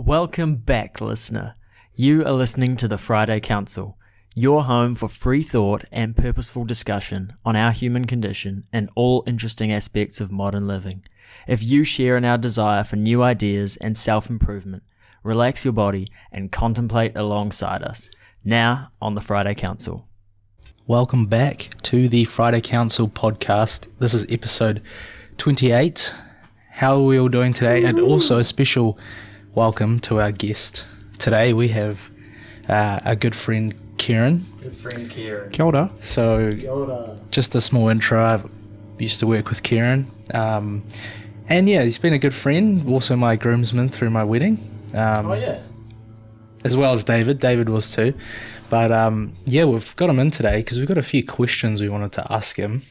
Welcome back, listener. You are listening to the Friday Council, your home for free thought and purposeful discussion on our human condition and all interesting aspects of modern living. If you share in our desire for new ideas and self-improvement, relax your body and contemplate alongside us. Now on the Friday Council. Welcome back to the Friday Council podcast. This is episode 28. How are we all doing today? And also a special welcome to our guest. Today we have a good friend, Kieran. Good friend, Kieran. Kia ora. So, Kia ora. just a small intro. I used to work with Kieran. And yeah, he's been a good friend. Also my groomsman through my wedding. As well as David. David was too. But yeah, we've got him in today because we've got a few questions we wanted to ask him.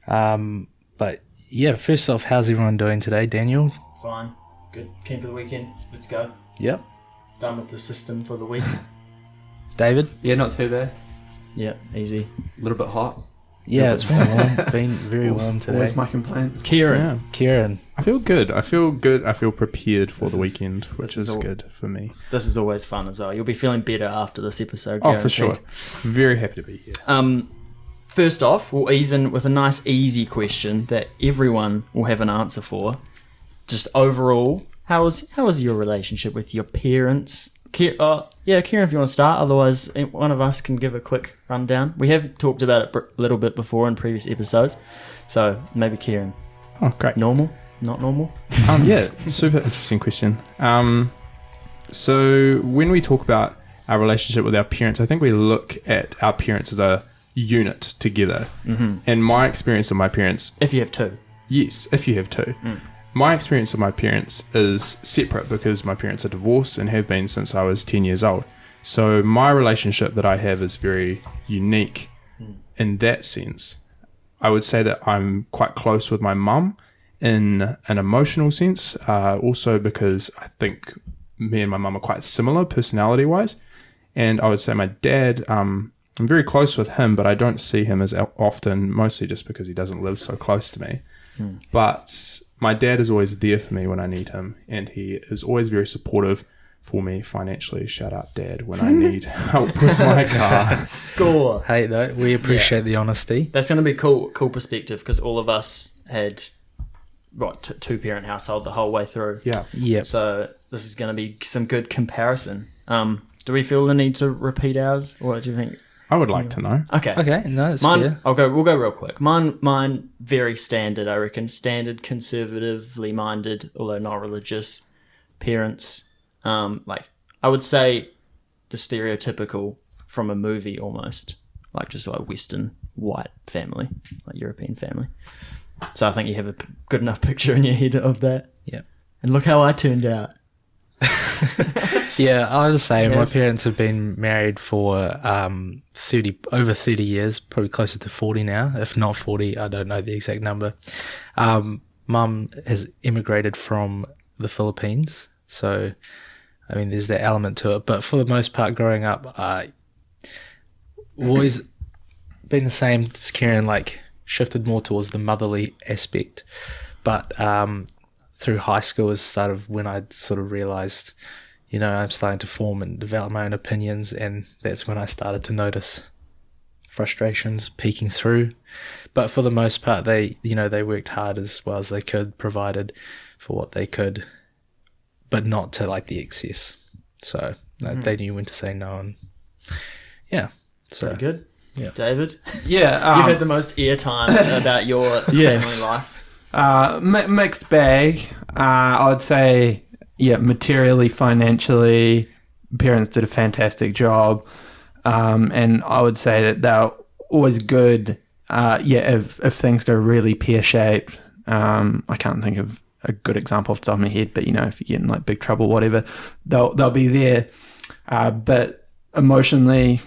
But yeah, first off, how's everyone doing today, Daniel? Fine. Good. Keen for the weekend. Let's go. Yep. Done with the system for the week. David? Yeah, not too bad. Yep, easy. A little bit hot. Yeah, it's been warm. Been very warm today. Always my complaint. Kieran. Yeah. Kieran. I feel good. I feel prepared for This the is- weekend, which this is is all- good for me. This is always fun as well. You'll be feeling better after this episode. Oh, for guaranteed. sure. Very happy to be here. First off, we'll ease in with a nice, easy question that everyone will have an answer for. Just overall, how was your relationship with your parents? Kieran, if you want to start. Otherwise, one of us can give a quick rundown. We have talked about it a little bit before in previous episodes. So maybe Kieran. Oh, great. Normal? Not normal? Yeah, super interesting question. So when we talk about our relationship with our parents, I think we look at our parents as a unit together. Mm-hmm. And my experience of my parents, If you have two. yes, if you have two. My experience of my parents is separate because my parents are divorced and have been since I was 10 years old. So my relationship that I have is very unique in that sense. I would say that I'm quite close with my mum in an emotional sense, also because I think me and my mum are quite similar personality-wise. And I would say my dad, I'm very close with him, but I don't see him as often, mostly just because he doesn't live so close to me. But my dad is always there for me when I need him, and he is always very supportive for me financially. Shout out, Dad, when I need help with my car. Score. Hey, though, we appreciate the honesty. That's going to be cool perspective because all of us had two-parent household the whole way through. Yeah. Yep. So this is going to be some good comparison. Do we feel the need to repeat ours, or do you think? I would like to know. Okay. Okay, no, that's Mine. fair. We'll go real quick. Mine very standard. I reckon standard, conservatively minded, although not religious parents. Like I would say, the stereotypical from a movie almost, like just like Western white family, like European family. So I think you have a good enough picture in your head of that. Yep. And look how I turned out. Yeah, I'm the same. Yeah. My parents have been married for over 30 years, probably closer to 40 now, if not 40. I don't know the exact number. Mum has immigrated from the Philippines, so I mean, there's that element to it. But for the most part, growing up, always been the same as Kieran, like shifted more towards the motherly aspect. But through high school is started when I sort of realised, I'm starting to form and develop my own opinions, and that's when I started to notice frustrations peeking through. But for the most part, they worked hard as well as they could, provided for what they could, but not to like the excess. So they knew when to say no, and yeah. So Pretty good. Yeah. David, Yeah, you've had the most airtime about your family life. mixed bag. I would say, materially, financially, parents did a fantastic job, and I would say that they're always good. If things go really pear-shaped, I can't think of a good example off the top of my head, but if you get in like big trouble, whatever, they'll be there. But emotionally,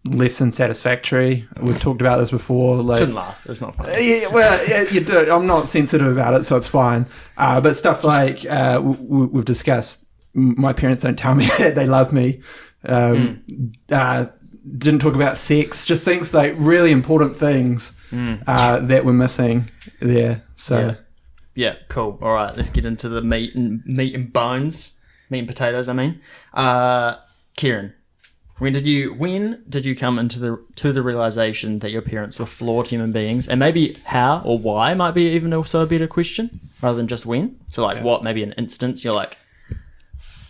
less than satisfactory. We've talked about this before. Like, Shouldn't laugh. It's not funny. yeah, you do. I'm not sensitive about it, so it's fine. But stuff like we've discussed, my parents don't tell me that they love me. Didn't talk about sex. Just things like really important things that we're missing there. So Yeah, cool. All right, let's get into the meat and bones. meat and potatoes. I mean, Kieran, when did you come into the realization that your parents were flawed human beings, and maybe how or why might be even also a better question rather than just when? So like, what maybe an instance you're like,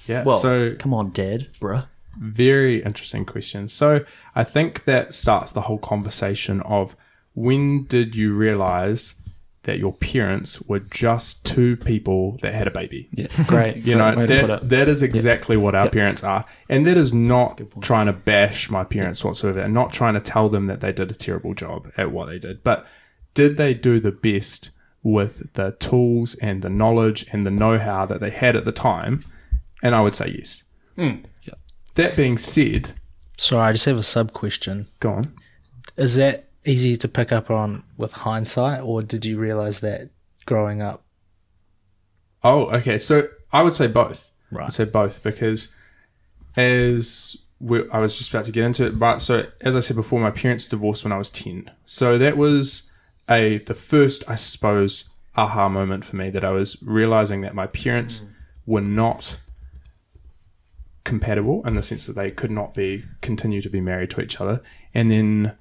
well, so come on, Dad, bruh. very interesting question. So I think that starts the whole conversation of when did you realize that your parents were just two people that had a baby? Yeah, great. You know, that is exactly what our parents are. And that is not trying to bash my parents whatsoever, and not trying to tell them that they did a terrible job at what they did. But did they do the best with the tools and the knowledge and the know-how that they had at the time? And I would say yes. That being said... Sorry, I just have a sub-question. Go on. Is that easy to pick up on with hindsight, or did you realize that growing up? Oh, okay. So I would say both. Right. I'd say both because I was just about to get into it, but so as I said before, my parents divorced when I was 10. So that was the first, I suppose, aha moment for me, that I was realizing that my parents were not compatible in the sense that they could not continue to be married to each other. And then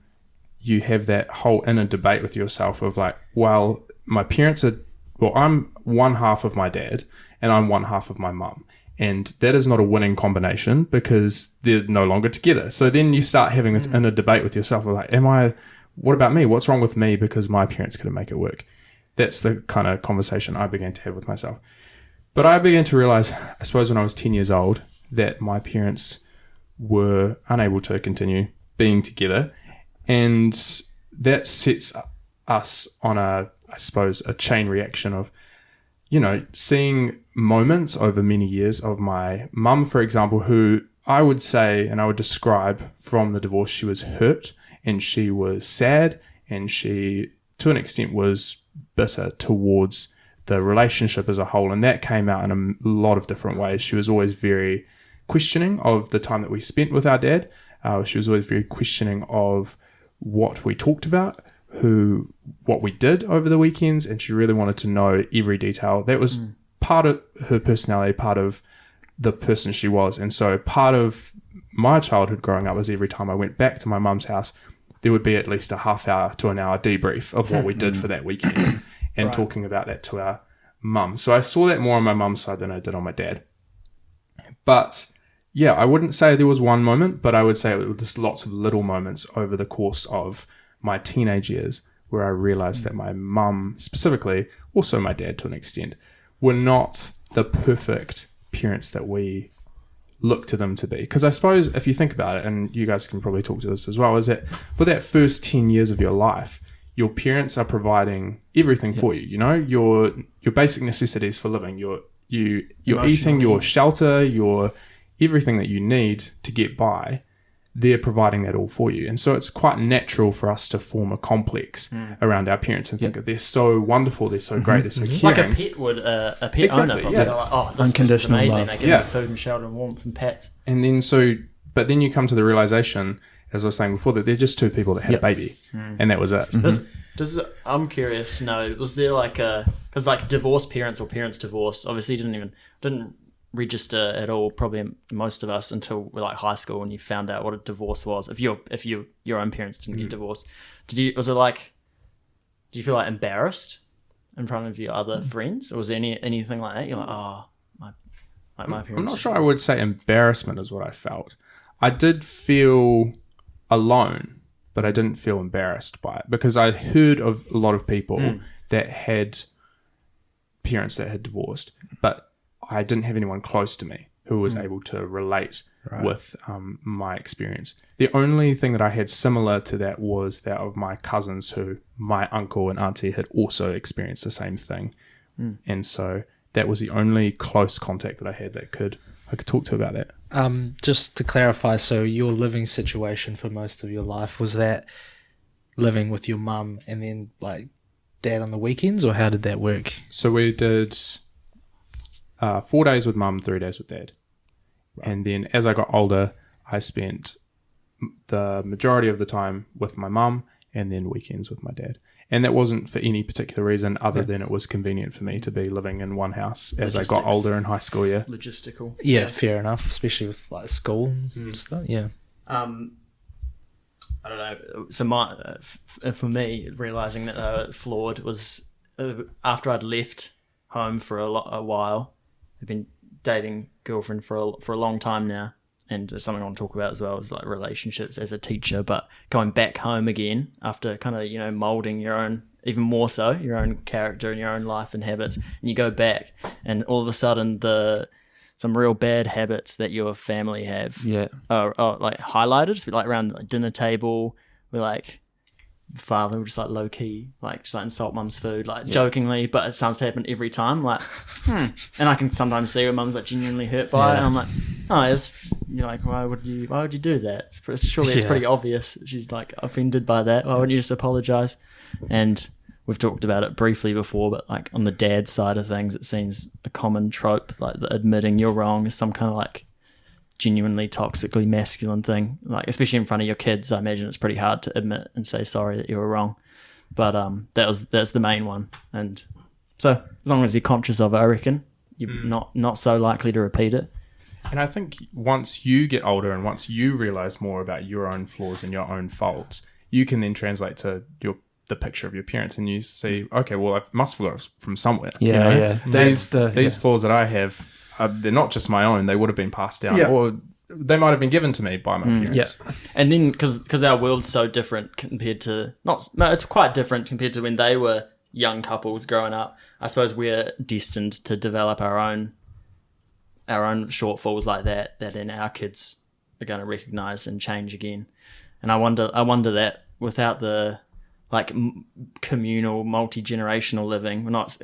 you have that whole inner debate with yourself of like, well, I'm one half of my dad and I'm one half of my mum. And that is not a winning combination because they're no longer together. So then you start having this inner debate with yourself of like, what about me? What's wrong with me because my parents couldn't make it work? That's the kind of conversation I began to have with myself. But I began to realize, I suppose when I was 10 years old, that my parents were unable to continue being together. And that sets us on a chain reaction of, seeing moments over many years of my mum, for example, who I would say, and I would describe from the divorce, she was hurt and she was sad and she, to an extent, was bitter towards the relationship as a whole. And that came out in a lot of different ways. She was always very questioning of the time that we spent with our dad. She was always very questioning of what we talked about, what we did over the weekends, and she really wanted to know every detail. That was part of her personality, part of the person she was. And so part of my childhood growing up was every time I went back to my mum's house, there would be at least a half hour to an hour debrief of what we did for that weekend and talking about that to our mum. So I saw that more on my mum's side than I did on my dad. But yeah, I wouldn't say there was one moment, but I would say it was just lots of little moments over the course of my teenage years where I realized that my mum specifically, also my dad to an extent, were not the perfect parents that we look to them to be. Because I suppose if you think about it, and you guys can probably talk to this as well, is that for that first 10 years of your life, your parents are providing everything for you, your basic necessities for living, your eating, your shelter, your everything that you need to get by, they're providing that all for you. And so it's quite natural for us to form a complex around our parents and think that they're so wonderful, they're so great, they're so caring. Like a pet would, a pet owner probably. They're like, oh, this is amazing. Love. They give you food and shelter and warmth and pets. And then but then you come to the realization, as I was saying before, that they're just two people that had a baby. And that was it. I'm curious to know, was there because like divorced parents or parents divorced obviously didn't register at all, probably most of us, until we're like high school when you found out what a divorce was. If your own parents didn't get divorced, do you feel like embarrassed in front of your other friends, or was there anything like that? You're like, oh, my parents. I'm not sure I would say embarrassment is what I felt. I did feel alone, but I didn't feel embarrassed by it because I'd heard of a lot of people that had parents that had divorced, but I didn't have anyone close to me who was able to relate with my experience. The only thing that I had similar to that was that of my cousins who my uncle and auntie had also experienced the same thing. And so that was the only close contact that I had that I could talk to about that. Just to clarify, so your living situation for most of your life, was that living with your mum and then like dad on the weekends, or how did that work? So we did 4 days with mum, 3 days with dad. Right. And then as I got older, I spent the majority of the time with my mum and then weekends with my dad. And that wasn't for any particular reason other than it was convenient for me to be living in one house as I got older in high school, Logistical. Yeah, fair enough, especially with like school and stuff. Yeah. I don't know. So for me, realizing that flawed was after I'd left home for a while. I've been dating girlfriend for a long time now, and something I want to talk about as well is like relationships as a teacher. But going back home again after kind of molding your own, even more so your own character and your own life and habits, and you go back, and all of a sudden some real bad habits that your family have are like highlighted. It's like around the dinner table, we're like father will just like low key, like just like insult mum's food, like jokingly, but it sounds to happen every time. Like, and I can sometimes see when mum's like genuinely hurt by it, and I'm like, oh, it's like, why would you do that? Surely it's pretty obvious. She's like offended by that. Why wouldn't you just apologize? And we've talked about it briefly before, but like on the dad side of things, it seems a common trope, like admitting you're wrong is some kind of like genuinely toxically masculine thing, like especially in front of your kids. I imagine it's pretty hard to admit and say sorry that you were wrong, but that's the main one. And so as long as you're conscious of it, I reckon you're not so likely to repeat it. And I think once you get older and once you realize more about your own flaws and your own faults, you can then translate to the picture of your parents, and you see, okay, well, I must have got it from somewhere. These flaws that I have, they're not just my own. They would have been passed down, or they might have been given to me by my parents. Yeah, and then because our world's so different compared to it's quite different compared to when they were young couples growing up. I suppose we're destined to develop our own shortfalls like that then our kids are going to recognize and change again. And I wonder that without the like communal, multi-generational living, we're not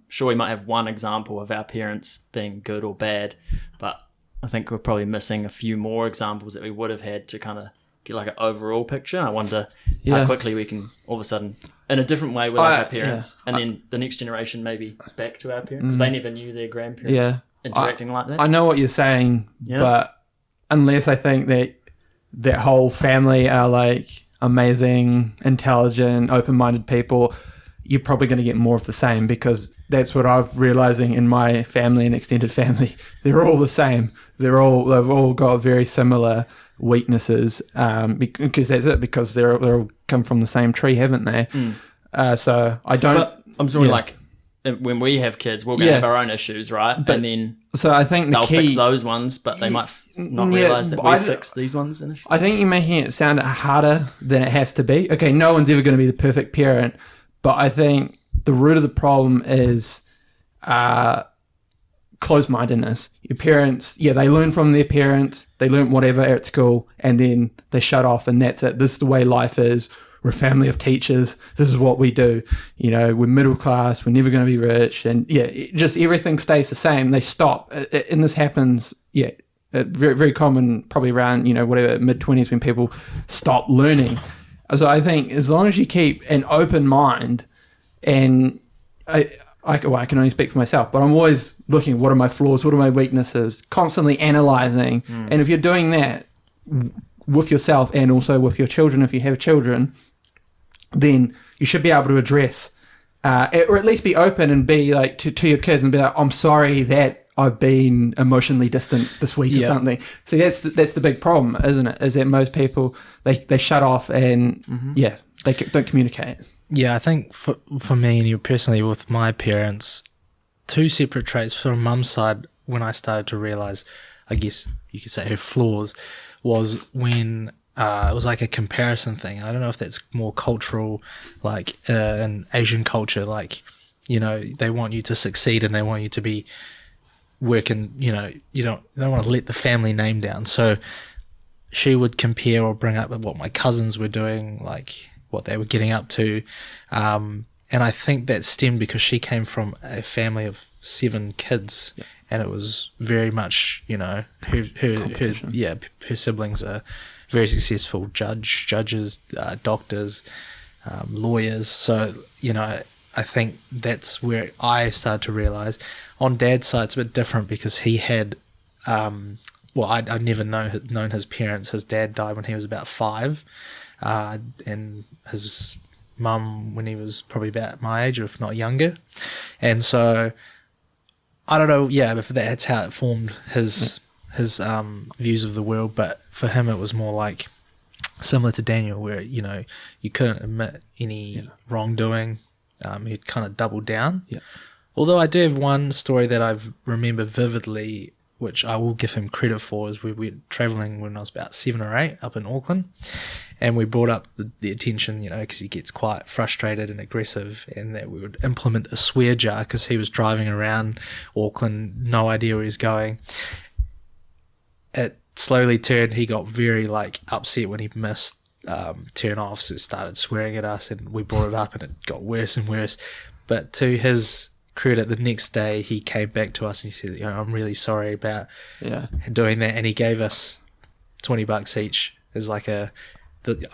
sure. We might have one example of our parents being good or bad, but I think we're probably missing a few more examples that we would have had to kind of get like an overall picture. I wonder how quickly we can all of a sudden, in a different way, with like our parents, and then the next generation maybe back to our parents, because they never knew their grandparents interacting like that. I know what you're saying, but unless I think that whole family are like amazing, intelligent, open-minded people, you're probably going to get more of the same, because that's what I'm realizing in my family and extended family. They're all the same. They've all got very similar weaknesses, because that's it, because they're all come from the same tree, haven't they? So I don't. But I'm sort of like, when we have kids, we're going to have our own issues, right? But, and then so I think they'll fix those ones, but they might not realize that we fixed these ones initially. I think you're making it sound harder than it has to be. Okay, no one's ever going to be the perfect parent, but I think the root of the problem is closed-mindedness. Your parents, they learn from their parents, they learn whatever at school, and then they shut off, and that's it. This is the way life is. We're a family of teachers. This is what we do. We're middle class. We're never going to be rich. And just everything stays the same. They stop. And this happens, very, very common, probably around, mid-20s, when people stop learning. So I think as long as you keep an open mind, and I can only speak for myself, but I'm always looking, what are my flaws? What are my weaknesses? Constantly analyzing. And if you're doing that with yourself and also with your children, if you have children, then you should be able to address, or at least be open and be like to your kids and be like, I'm sorry that I've been emotionally distant this week or something. See, that's the big problem, isn't it? Is that most people, they shut off and they don't communicate. Yeah, I think for me and personally with my parents, two separate traits. From mum's side, when I started to realize, I guess you could say her flaws, was when it was like a comparison thing. I don't know if that's more cultural, like in Asian culture, like, they want you to succeed and they want you to be working, you don't want to let the family name down. So she would compare or bring up what my cousins were doing, like what they were getting up to. And I think that stemmed because she came from a family of 7 kids. Yeah. And it was very much, her siblings are very successful judges, doctors, lawyers. So, I think that's where I started to realize. On Dad's side, it's a bit different because he had, I'd never known his parents. His dad died when he was about 5, and his mum when he was probably about my age, or if not younger. And so I don't know, if that's how it formed his views of the world. But for him, it was more like similar to Daniel, where, you couldn't admit any wrongdoing. He'd kind of doubled down. Yeah. Although I do have one story that I remember vividly, which I will give him credit for, is we were travelling when I was about 7 or 8 up in Auckland, and we brought up the attention, because he gets quite frustrated and aggressive, and that we would implement a swear jar because he was driving around Auckland, no idea where he's going. It slowly turned, he got very upset when he missed turn off, so started swearing at us, and we brought it up and it got worse and worse. But to his credit, the next day he came back to us and he said, I'm really sorry about doing that, and he gave us $20 each as I'm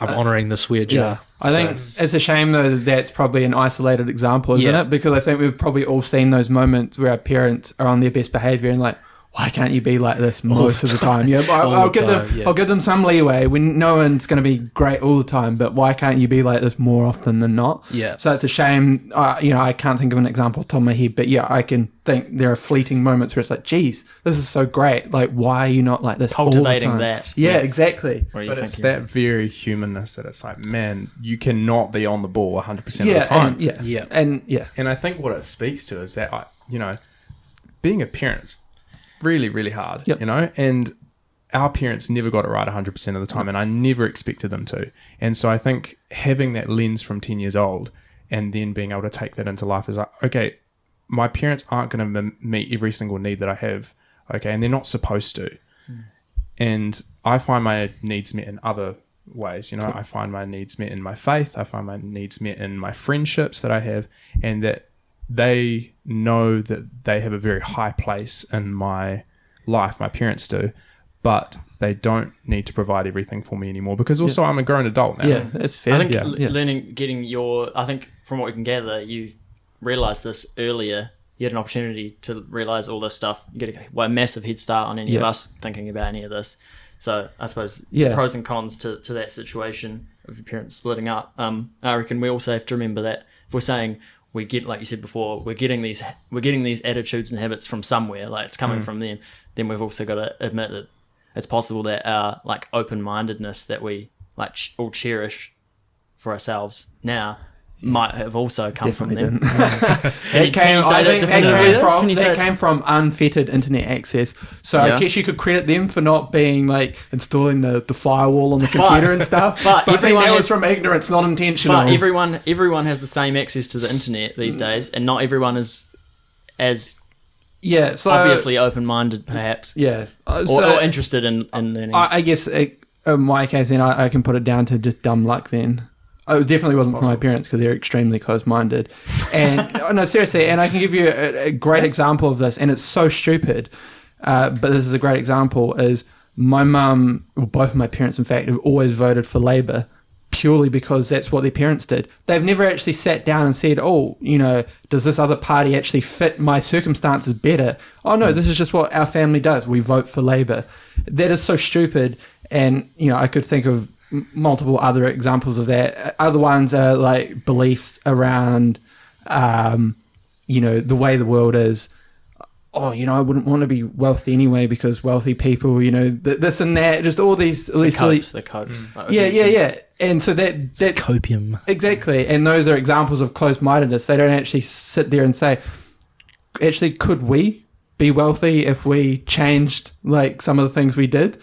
honouring the swear jar. I think it's a shame though that that's probably an isolated example, isn't it? Because I think we've probably all seen those moments where our parents are on their best behaviour and why can't you be like this most of the time? Yeah, but I'll give them some leeway when no one's going to be great all the time. But why can't you be like this more often than not? Yeah. So it's a shame. I can't think of an example off the top of my head, but I can think there are fleeting moments where it's like, geez, this is so great. Why are you not like this? Cultivating all the time? that. Yeah, exactly. But it's that very humanness that it's like, man, you cannot be on the ball 100% of the time. And I think what it speaks to is that being a parent is really, really hard, and our parents never got it right 100% of the time, and I never expected them to. And so I think having that lens from 10 years old and then being able to take that into life is like, okay, my parents aren't going to meet every single need that I have, okay, and they're not supposed to. And I find my needs met in other ways, I find my needs met in my faith, I find my needs met in my friendships that I have, and that they know that they have a very high place in my life, my parents do, but they don't need to provide everything for me anymore, because also I'm a grown adult now. Yeah, that's fair. I think I think from what we can gather, you realised this earlier. You had an opportunity to realise all this stuff, get a massive head start on any of us thinking about any of this. So I suppose pros and cons to that situation of your parents splitting up. I reckon we also have to remember that if we're saying we get, like you said before, we're getting these attitudes and habits from somewhere, it's coming from them, then we've also got to admit that it's possible that our open-mindedness that we all cherish for ourselves now might have also come from them. That came from unfettered internet access. So I guess you could credit them for not being installing the firewall on the computer and stuff. But everyone was from ignorance, not intentional. But everyone has the same access to the internet these days, and not everyone is as obviously open-minded, perhaps. Yeah, or interested in learning. I guess in my case, then I can put it down to just dumb luck. Then. It definitely wasn't from my parents because they're extremely close-minded. And no, seriously, and I can give you a great example of this, and it's so stupid, but this is a great example, is my mum, or both of my parents, in fact, have always voted for Labour purely because that's what their parents did. They've never actually sat down and said, does this other party actually fit my circumstances better? Oh, no, this is just what our family does. We vote for Labour. That is so stupid, and, I could think of multiple other examples of that. Other ones are beliefs around, the way the world is. I wouldn't want to be wealthy anyway because wealthy people, this and that, just all these the copes. Yeah. And so that's copium. Exactly. And those are examples of close-mindedness. They don't actually sit there and say, actually, could we be wealthy if we changed some of the things we did?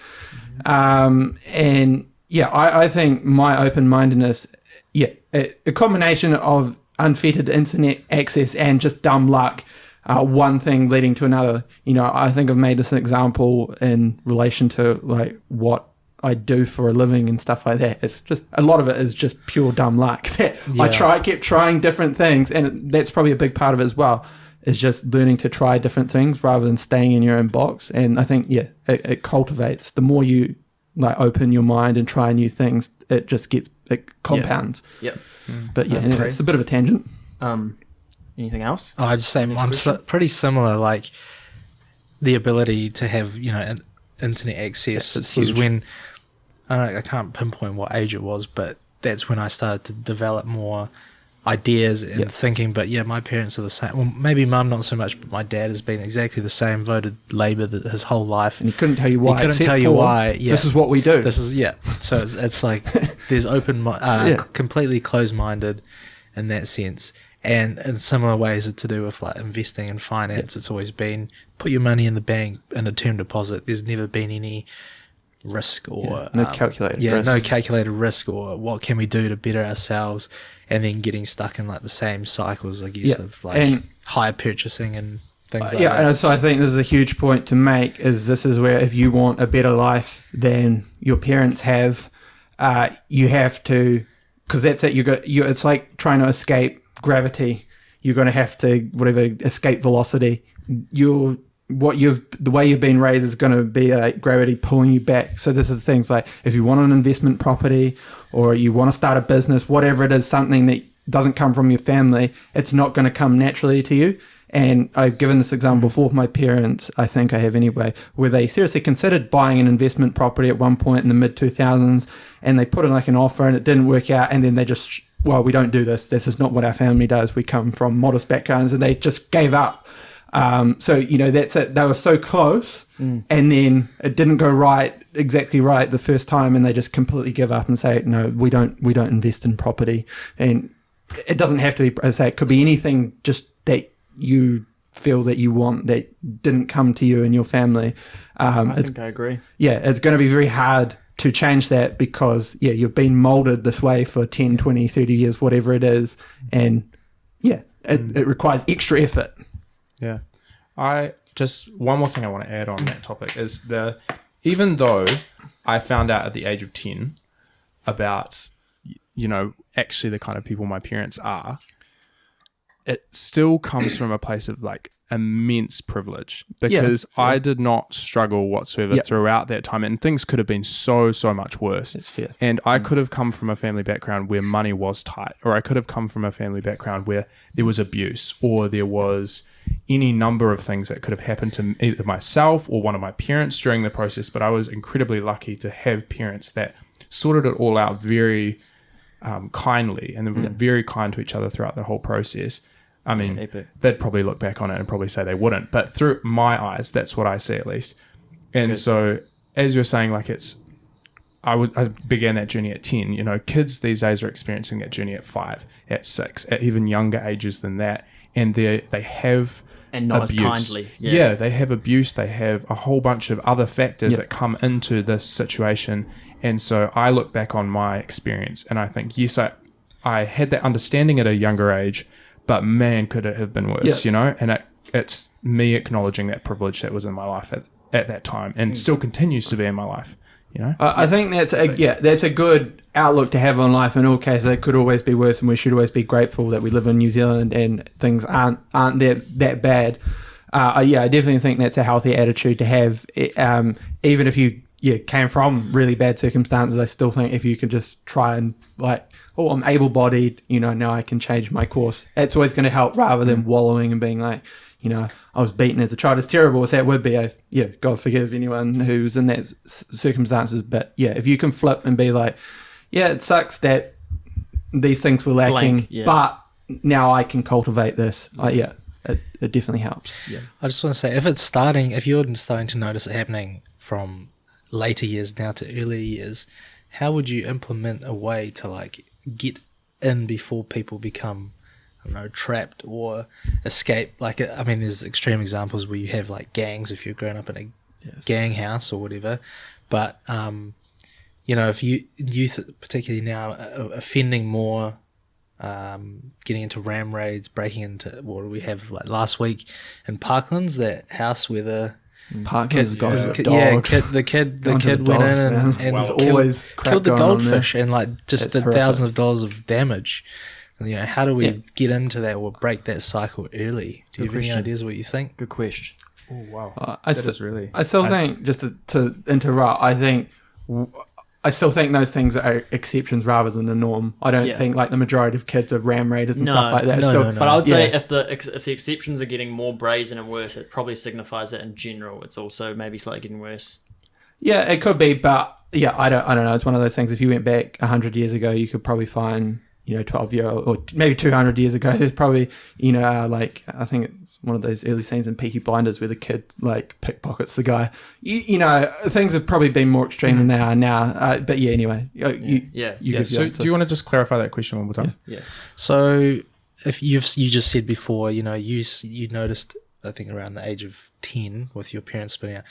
And I think my open-mindedness, a combination of unfettered internet access and just dumb luck, one thing leading to another. I think I've made this an example in relation to what I do for a living and stuff like that. It's just, a lot of it is just pure dumb luck. I kept trying different things, and that's probably a big part of it as well, is just learning to try different things rather than staying in your own box. And I think, it cultivates. The more you open your mind and try new things, it compounds. Yep. But anyway, it's a bit of a tangent. Anything else? I'd say I'm pretty similar. The ability to have internet access was when I can't pinpoint what age it was, but that's when I started to develop more ideas and thinking. But yeah, my parents are the same. Well, maybe mum not so much, but my dad has been exactly the same. Voted Labour his whole life, And he couldn't tell you why. He couldn't except tell you for, why. Yeah, This is what we do. this is So it's like there's completely closed-minded in that sense. And in similar ways to do with like investing in finance, it's always been put your money in the bank in a term deposit. There's never been any risk or no calculated risk. no calculated risk, or what can we do to better ourselves, and then getting stuck in like the same cycles, I guess, of like and higher purchasing and things like yeah, that. and so I think this is a huge point to make. This is where if you want a better life than your parents have, you have to, because that's it. It's like trying to escape gravity. You're going to have to escape velocity. The way you've been raised is going to be gravity pulling you back. So this is things like if you want an investment property or you want to start a business, whatever it is, something that doesn't come from your family, it's not going to come naturally to you. And I've given this example before with my parents, I think I have anyway, where they seriously considered buying an investment property at one point in the mid-2000s, and they put in like an offer and it didn't work out, and then they just, well, we don't do this. This is not what our family does. We come from modest backgrounds, and they just gave up. So, that's it. They were so close, and then it didn't go exactly right the first time, and they just completely give up and say, no, we don't invest in property. And it doesn't have to be, as I say, it could be anything just that you feel that you want that didn't come to you and your family. I think I agree. Yeah, it's going to be very hard to change that because, you've been molded this way for 10, 20, 30 years, whatever it is. And, it requires extra effort. Yeah. One more thing I want to add on that topic is even though I found out at the age of 10 about, actually the kind of people my parents are, it still comes from a place of like immense privilege because I did not struggle whatsoever throughout that time, and things could have been so much worse. It's fair. And I could have come from a family background where money was tight, or I could have come from a family background where there was abuse, or there was any number of things that could have happened to either myself or one of my parents during the process. But I was incredibly lucky to have parents that sorted it all out very kindly, and they were very kind to each other throughout the whole process. I mean, they'd probably look back on it and probably say they wouldn't, but through my eyes, that's what I see at least. And so, as you're saying, like I began that journey at 10. Kids these days are experiencing that journey at 5, at 6, at even younger ages than that, and they have and not abuse. as kindly. Yeah, they have abuse. They have a whole bunch of other factors that come into this situation. And so I look back on my experience and I think, yes, I had that understanding at a younger age, but man, could it have been worse, And it's me acknowledging that privilege that was in my life at that time and still continues to be in my life, I think that's a good outlook to have on life. In all cases, it could always be worse, and we should always be grateful that we live in New Zealand and things aren't that bad. I definitely think that's a healthy attitude to have. Even if you came from really bad circumstances, I still think if you can just try and I'm able-bodied, now I can change my course. It's always going to help rather than wallowing and being like, I was beaten as a child. As terrible as that would be, God forgive anyone who's in that circumstances. But if you can flip and be like, it sucks that these things were lacking, but now I can cultivate this. It definitely helps. Yeah. I just want to say, if you're starting to notice it happening from later years now to earlier years, how would you implement a way to get in before people become, trapped or escape? There's extreme examples where you have gangs if you're growing up in a gang house or whatever, but if youth particularly now are offending more, getting into ram raids, breaking into what we have last week in Parklands, that house where the Parklands dogs. The kid went in and killed the goldfish and just did thousands of dollars of damage. And, how do we get into that or break that cycle early? Do you have any ideas what you think? Good question. Oh wow, I still think, just to interrupt, I still think those things are exceptions rather than the norm. I don't think the majority of kids are ram raiders and stuff like that. No. But I would say if the exceptions are getting more brazen and worse, it probably signifies that in general it's also maybe slightly getting worse. Yeah, it could be, but yeah, I don't know. It's one of those things. If you went back 100 years ago, you could probably find, 12-year-old, or maybe 200 years ago, there's probably, like, I think it's one of those early scenes in Peaky Blinders where the kid, like, pickpockets the guy. Things have probably been more extreme than they are now. But yeah, anyway. So do you want to just clarify that question one more time? Yeah. So if you just said before, you noticed, I think around the age of 10 with your parents splitting out.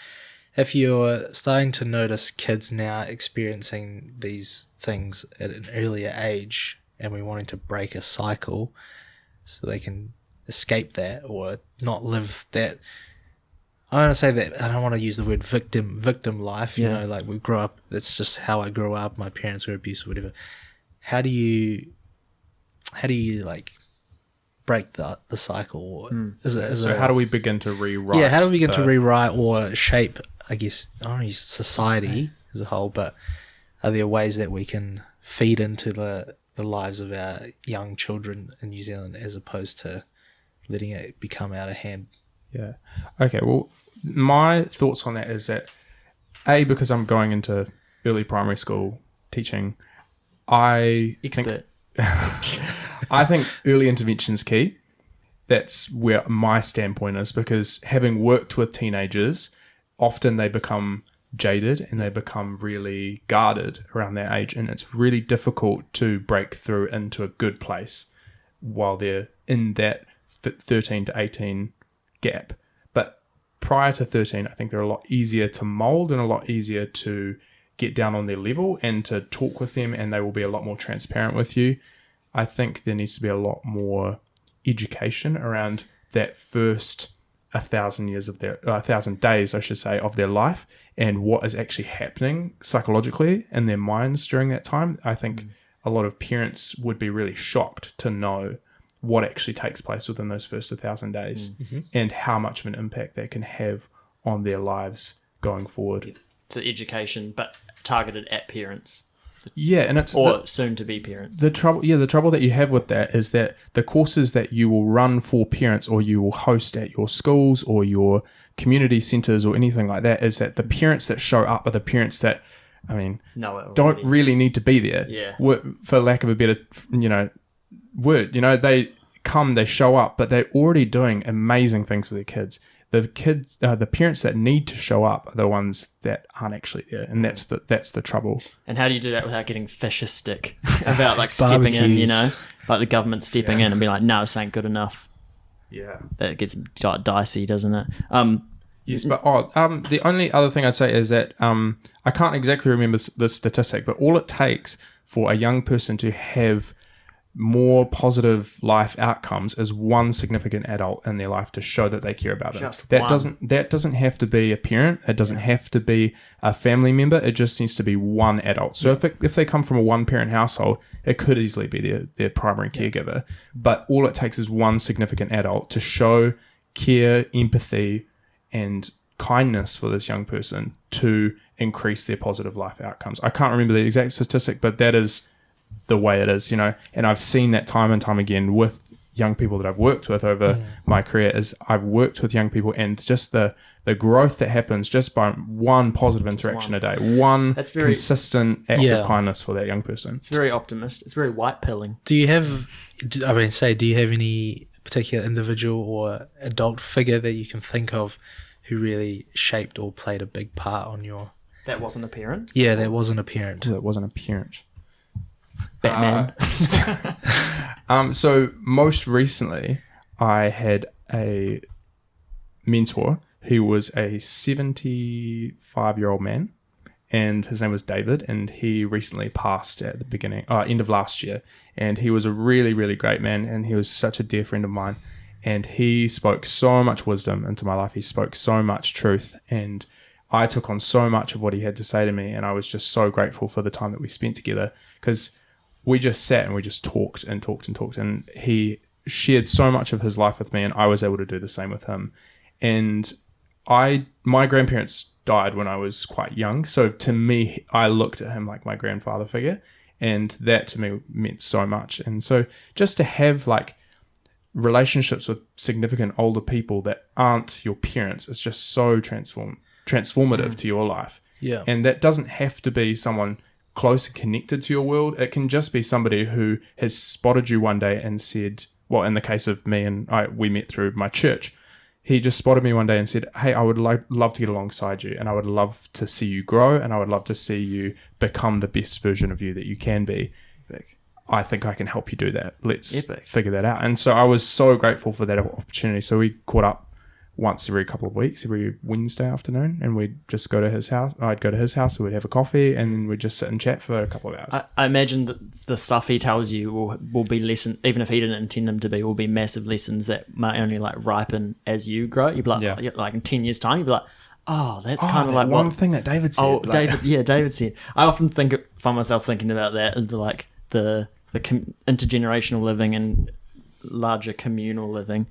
If you're starting to notice kids now experiencing these things at an earlier age, and we're wanting to break a cycle so they can escape that or not live that, I don't want to say that, I don't want to use the word victim life, like we grow up, that's just how I grew up, my parents were abusive, whatever. How do you like break the cycle? Or how do we begin to rewrite? Yeah, how do we begin to rewrite or shape, I guess, I don't know, society as a whole, but are there ways that we can feed into the lives of our young children in New Zealand as opposed to letting it become out of hand? Yeah. Okay, well, my thoughts on that is that, because I'm going into early primary school teaching, I think early intervention is key. That's where my standpoint is, because having worked with teenagers, often they become jaded and they become really guarded around their age, and it's really difficult to break through into a good place while they're in that 13 to 18 gap. But prior to 13, I think they're a lot easier to mold and a lot easier to get down on their level and to talk with them, and they will be a lot more transparent with you. I think there needs to be a lot more education around that first 1,000 days, I should say, of their life, and what is actually happening psychologically in their minds during that time. I think a lot of parents would be really shocked to know what actually takes place within those first 1,000 days and how much of an impact that can have on their lives going forward. So education, but targeted at parents. Yeah, and it's soon to be parents. The trouble that you have with that is that the courses that you will run for parents, or you will host at your schools or your community centres or anything like that, is that the parents that show up are the parents that, don't really need to be there. Yeah. For lack of a better, word. They come, they show up, but they're already doing amazing things with their kids. The parents that need to show up are the ones that aren't actually there, and that's the trouble. And how do you do that without getting fascistic about like stepping in, like the government stepping in and be like, no, this ain't good enough. Yeah, that gets dicey, doesn't it? Yes, but the only other thing I'd say is that I can't exactly remember the statistic, but all it takes for a young person to have more positive life outcomes is one significant adult in their life to show that they care about it. That doesn't have to be a parent. It doesn't have to be a family member. It just needs to be one adult. So if they come from a one-parent household, it could easily be their primary caregiver. But all it takes is one significant adult to show care, empathy, and kindness for this young person to increase their positive life outcomes. I can't remember the exact statistic, but that is the way it is, and I've seen that time and time again with young people that I've worked with over my career. Is I've worked with young people, and just the growth that happens just by one positive interaction a day, that's very consistent act of kindness for that young person. It's very optimist. It's very white pilling. Do you have any particular individual or adult figure that you can think of who really shaped or played a big part on your... That wasn't a parent? Yeah, that wasn't a parent. That wasn't a parent. Batman. So most recently, I had a mentor who was a 75-year-old man, and his name was David, and he recently passed at the end of last year. And he was a really, really great man, and he was such a dear friend of mine. And he spoke so much wisdom into my life. He spoke so much truth, and I took on so much of what he had to say to me, and I was just so grateful for the time that we spent together, because we just sat and we just talked, and he shared so much of his life with me, and I was able to do the same with him. And my grandparents died when I was quite young, so to me, I looked at him like my grandfather figure, and that to me meant so much. And so just to have like relationships with significant older people that aren't your parents is just so transformative to your life. Yeah. And that doesn't have to be someone close and connected to your world. It can just be somebody who has spotted you one day and said, well, in the case of me and we met through my church, he just spotted me one day and said, hey, I would love to get alongside you, and I would love to see you grow, and I would love to see you become the best version of you that you can be. Epic. I think I can help you do that. Let's Epic. figure that out. And so I was so grateful for that opportunity. So we caught up once every couple of weeks, every Wednesday afternoon, and we'd just go to his house. I'd go to his house, we'd have a coffee, and then we'd just sit and chat for a couple of hours. I imagine that the stuff he tells you will be lessons, even if he didn't intend them to be, will be massive lessons that might only like ripen as you grow. You'd be like, like in 10 years' time, you'd be like, oh, that's kind of like one what thing that David said. Oh, David said. I often find myself thinking about that as the intergenerational living and larger communal living,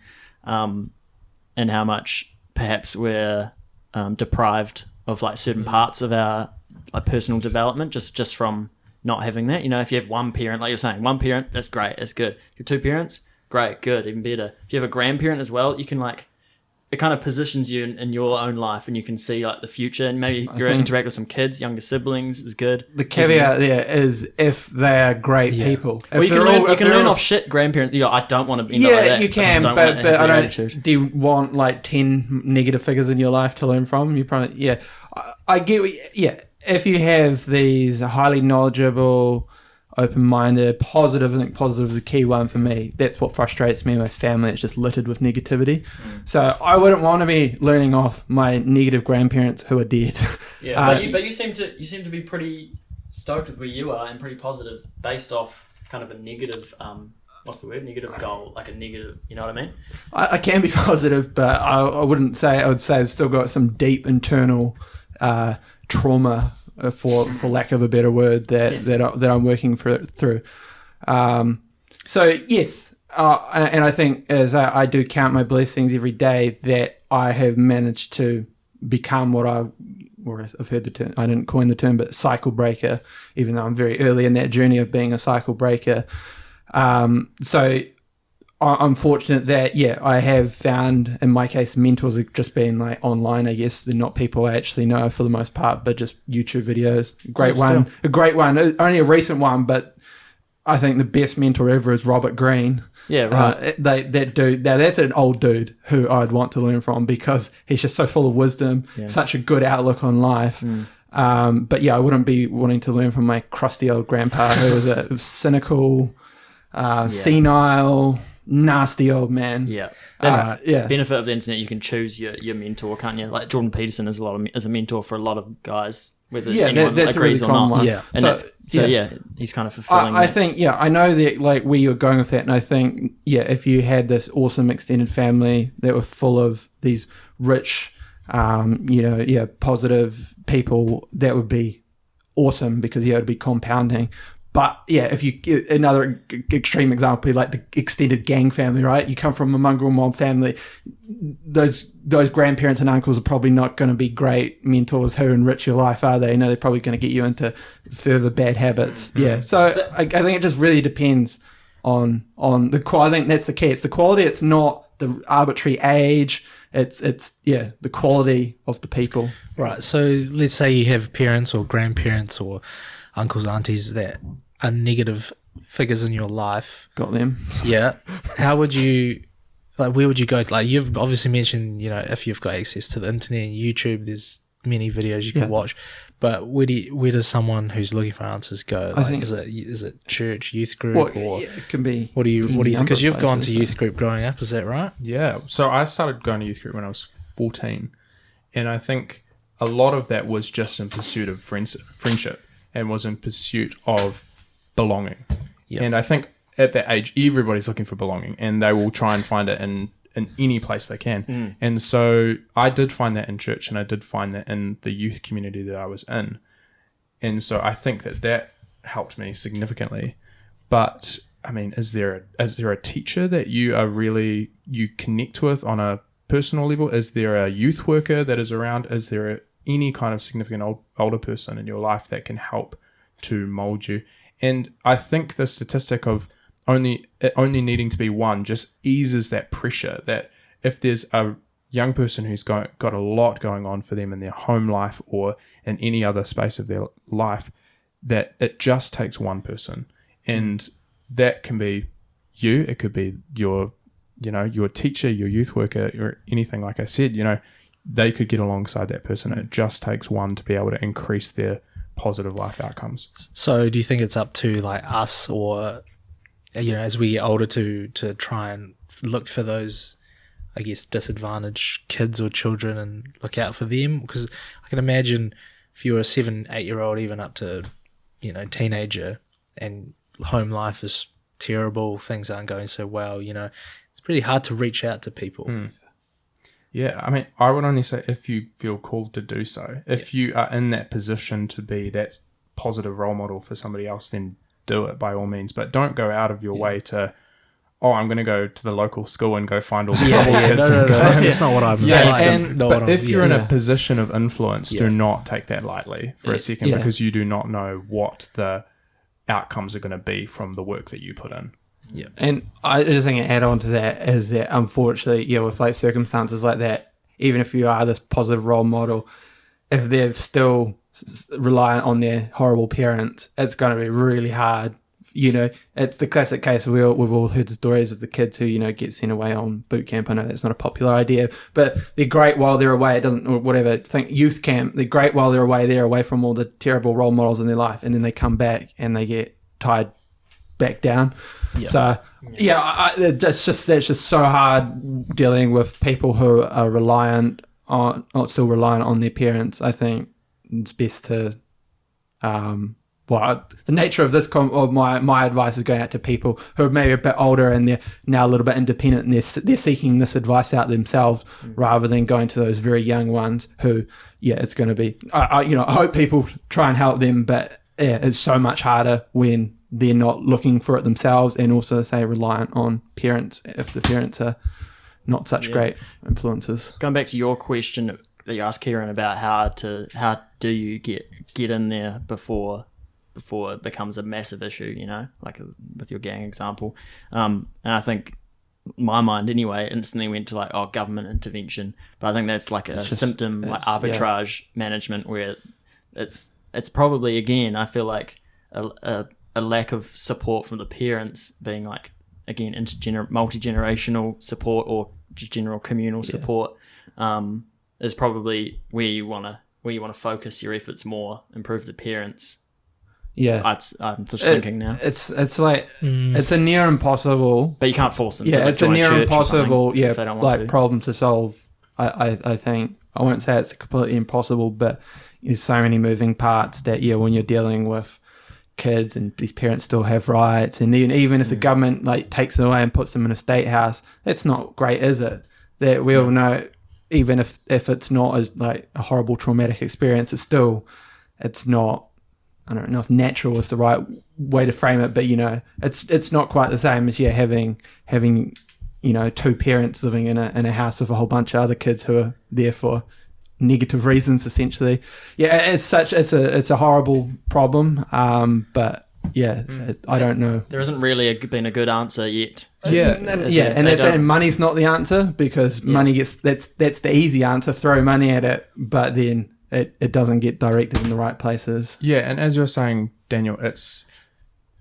and how much perhaps we're deprived of like certain parts of our like personal development just from not having that. You know, if you have one parent, like you're saying, one parent, that's great, that's good. If you have two parents, great, good, even better. If you have a grandparent as well, you can like, it kind of positions you in your own life, and you can see like the future, and maybe you interact with some kids, younger siblings is good. The caveat there is if they are great people. Well, you can learn off shit grandparents. You go, I don't want to be like that. You can, but I don't. Do you want like 10 negative figures in your life to learn from? You probably, I get. If you have these highly knowledgeable, open-minded, positive, I think positive is a key one for me. That's what frustrates me in my family. It's just littered with negativity. So I wouldn't want to be learning off my negative grandparents who are dead. Yeah, but you seem to be pretty stoked with where you are and pretty positive based off kind of a negative what's the word? Negative goal, like a negative. You know what I mean? I can be positive, but I wouldn't say. I would say I've still got some deep internal trauma, for lack of a better word, that I'm working through. So yes, and I think as I do count my blessings every day that I have managed to become what I've heard the term. I didn't coin the term, but cycle breaker. Even though I'm very early in that journey of being a cycle breaker, so I'm fortunate that I have found, in my case, mentors have just been like online. I guess they're not people I actually know for the most part, but just YouTube videos. A great one, only a recent one, but I think the best mentor ever is Robert Greene. Yeah, right. That dude. Now that's an old dude who I'd want to learn from because he's just so full of wisdom, such a good outlook on life. But I wouldn't be wanting to learn from my crusty old grandpa who was a cynical, senile, nasty old man. Yeah. That's the benefit of the internet. You can choose your mentor, can't you? Like Jordan Peterson is a mentor for a lot of guys, whether anyone that's agrees really or not. one. Yeah. And he's kind of fulfilling I think, I know that like where you're going with that, and I think, if you had this awesome extended family that were full of these rich, positive people, that would be awesome because it would be compounding. But if you another extreme example, like the extended gang family, right? You come from a mongrel mob family. Those grandparents and uncles are probably not going to be great mentors who enrich your life, are they? They're probably going to get you into further bad habits. Yeah. So I think it just really depends on the quality. I think that's the key. It's the quality. It's not the arbitrary age. It's the quality of the people. Right. So let's say you have parents or grandparents or uncles, aunties that are negative figures in your life. Got them. Yeah. How would you, where would you go? Like you've obviously mentioned, if you've got access to the internet and YouTube, there's many videos you can watch. But where does someone who's looking for answers go? I think is it church, youth group, or it can be. What do you think? Because you've gone to youth group growing up, is that right? Yeah. So I started going to youth group when I was 14, and I think a lot of that was just in pursuit of friendship and was in pursuit of belonging. Yep. And I think at that age, everybody's looking for belonging, and they will try and find it in any place they can. And so I did find that in church, and I did find that in the youth community that I was in. And so I think that helped me significantly. But I mean, is there a teacher that you connect with on a personal level? Is there a youth worker that is around? Is there any kind of significant older person in your life that can help to mold you? And I think the statistic of only needing to be one just eases that pressure, that if there's a young person who's got a lot going on for them in their home life or in any other space of their life, that it just takes one person. And that can be you, it could be your teacher, your youth worker, or anything. Like I said, they could get alongside that person. It just takes one to be able to increase their positive life outcomes. So do you think it's up to like us, or as we get older, to try and look for those, I guess, disadvantaged kids or children and look out for them? Because I can imagine if you're a 7-8-year-old, even up to teenager, and home life is terrible, things aren't going so well, it's pretty hard to reach out to people. Yeah, I mean, I would only say if you feel called to do so. If you are in that position to be that positive role model for somebody else, then do it by all means. But don't go out of your way to, I'm going to go to the local school and go find all the trouble kids. No, that's not what I'm saying. But if you're in a position of influence, do not take that lightly for a second, because you do not know what the outcomes are going to be from the work that you put in. Yeah, and I just think an add-on to that is that, unfortunately, with like circumstances like that, even if you are this positive role model, if they're still reliant on their horrible parents, it's going to be really hard. It's the classic case. We've all heard stories of the kids who get sent away on boot camp. I know that's not a popular idea, but they're great while they're away. It doesn't, or whatever. Think youth camp. They're great while they're away. They're away from all the terrible role models in their life, and then they come back and they get tied back down. So that's just so hard dealing with people who are still reliant on their parents. I think it's best to the nature of this of my advice is going out to people who are maybe a bit older and they're now a little bit independent, and they're seeking this advice out themselves, rather than going to those very young ones who it's going to be I hope people try and help them, but it's so much harder when they're not looking for it themselves, and also, say, reliant on parents if the parents are not such great influences. Going back to your question that you asked Kieran about how do you get in there before it becomes a massive issue, like with your gang example. And I think my mind anyway instantly went to like, government intervention, but I think that's like a symptom, like arbitrage management, where it's probably, again, I feel like a lack of support from the parents, being like, again, multi-generational support or just general communal support, is probably where you want to focus your efforts more, improve the parents. I'm just thinking now. It's like it's a near impossible, but you can't force them. To it's a near impossible if they don't want to. Problem to solve. I think I won't say it's completely impossible, but there's so many moving parts that when you're dealing with kids and these parents still have rights, and even if the government like takes them away and puts them in a state house, that's not great, is it? That we all know, even if it's not like a horrible traumatic experience, it's not, I don't know if natural is the right way to frame it, but it's not quite the same as having two parents living in a house with a whole bunch of other kids who are there for negative reasons, essentially. It's a horrible problem, but I don't know. There hasn't really been a good answer yet. And money's not the answer, because money that's the easy answer, throw money at it, but then it doesn't get directed in the right places. And as you're saying, Daniel, it's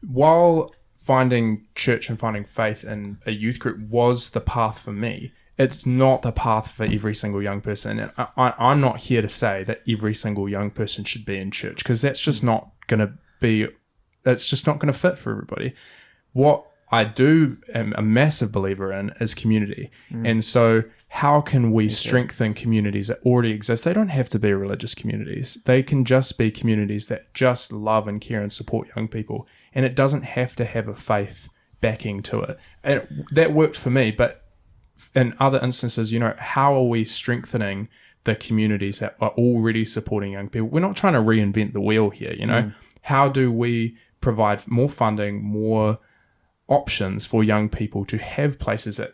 while finding church and finding faith in a youth group was the path for me, it's not the path for every single young person. And I'm not here to say that every single young person should be in church, because that's just not going to fit for everybody. What I am a massive believer in is community. And so how can we strengthen communities that already exist? They don't have to be religious communities. They can just be communities that just love and care and support young people. And it doesn't have to have a faith backing to it. And that worked for me, but in other instances, how are we strengthening the communities that are already supporting young people? We're not trying to reinvent the wheel here, How do we provide more funding, more options for young people to have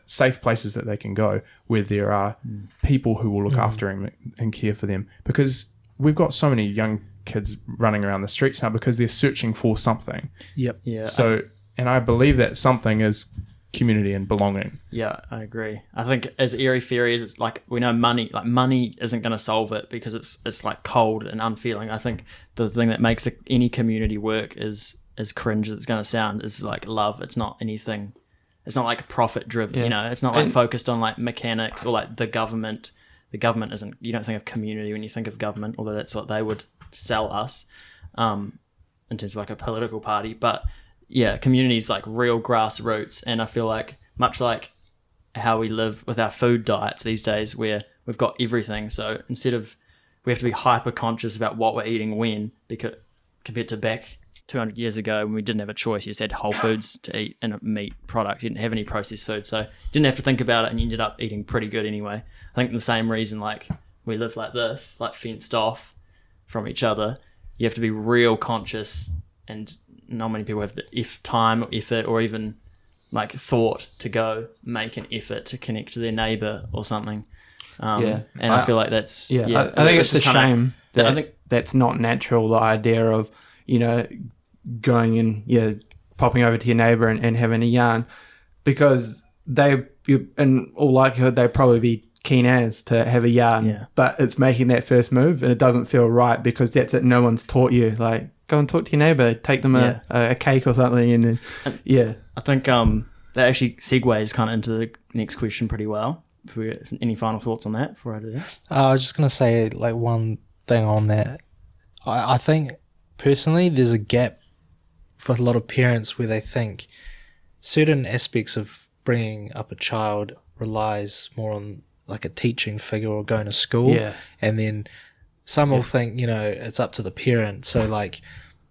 safe places that they can go, where there are people who will look after them and care for them? Because we've got so many young kids running around the streets now because they're searching for something. Yep. Yeah. So, and I believe that something is community and belonging. Yeah, I agree. I think as airy-fairy as it's like, we know money isn't going to solve it because it's like cold and unfeeling. I think the thing that makes any community work is, as cringe as it's going to sound, is like love. It's not anything. It's not like profit driven. Yeah. You know, it's not like focused on like mechanics or like the government. The government isn't. You don't think of community when you think of government, although that's what they would sell us, in terms of like a political party. But yeah, community is like real grassroots, and I feel like much like how we live with our food diets these days, where we've got everything. So instead of, we have to be hyper conscious about what we're eating when, because compared to back 200 years ago when we didn't have a choice, you just had whole foods to eat and a meat product. You didn't have any processed food, so you didn't have to think about it, and you ended up eating pretty good anyway. I think the same reason like we live like this, like fenced off from each other, you have to be real conscious, and not many people have the time or effort or even like thought to go make an effort to connect to their neighbor or something. And I feel like that's I think it's a shame that I think that's not natural, the idea of, you know, going and popping over to your neighbor and having a yarn, because in all likelihood they'd probably be keen as to have a yarn, but it's making that first move and it doesn't feel right because that's it. No one's taught you, like, go and talk to your neighbor, take them a cake or something, and then I think that actually segues kind of into the next question pretty well. Any final thoughts on that before I do that? I was just going to say, like, one thing on that. I think personally there's a gap with a lot of parents where they think certain aspects of bringing up a child relies more on like a teaching figure or going to school, and then some will think, you know, it's up to the parent. So like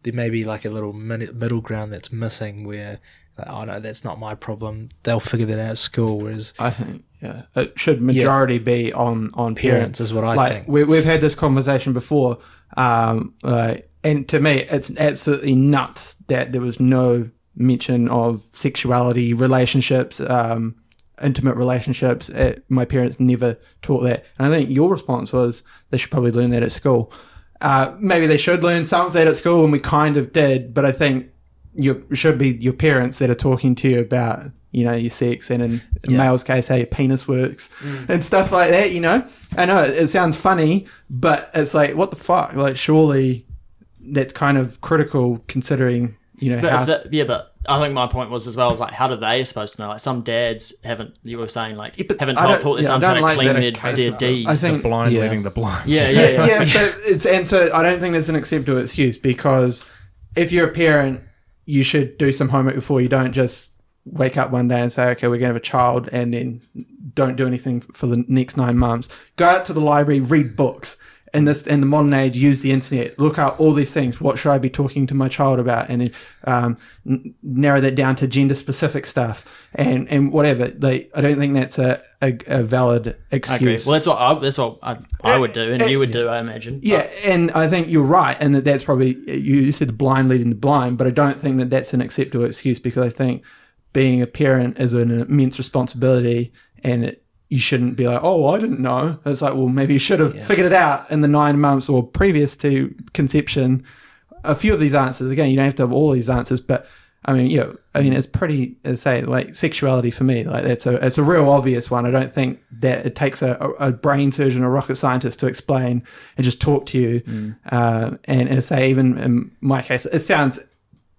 there may be like a little middle ground that's missing where, oh no, that's not my problem, they'll figure that out at school. Whereas I think it should majority be on parents is what I think. We've had this conversation before, and to me it's absolutely nuts that there was no mention of sexuality, relationships, intimate relationships. My parents never taught that, and I think your response was they should probably learn that at school. Maybe they should learn some of that at school, and we kind of did, but I think it should be your parents that are talking to you about, you know, your sex, and in male's case how your penis works and stuff like that, you know. I know it sounds funny, but it's like, what the fuck, like surely that's kind of critical considering, you know, but I think my point was as well, was like, how do they supposed to know? Like some dads haven't, you were saying, like, haven't taught their sons how to clean their D's. I think the blind leading the blind. Yeah, but so I don't think that's an acceptable excuse, because if you're a parent, you should do some homework before. You don't just wake up one day and say, okay, we're going to have a child, and then don't do anything for the next 9 months. Go out to the library, read books. In the modern age, use the internet, look up all these things. What should I be talking to my child about? And then narrow that down to gender specific stuff and whatever. I don't think that's a valid excuse. Well, that's what I would do, and you would do, I imagine. Yeah, and I think you're right, and that's probably, you said the blind leading the blind, but I don't think that that's an acceptable excuse, because I think being a parent is an immense responsibility, and you shouldn't be like, oh, I didn't know. It's like, well, maybe you should have figured it out in the 9 months or previous to conception. A few of these answers, again, you don't have to have all these answers, but I mean, it's pretty, as I say, like sexuality for me, like it's a real obvious one. I don't think that it takes a brain surgeon or rocket scientist to explain and just talk to you. And say, even in my case, it sounds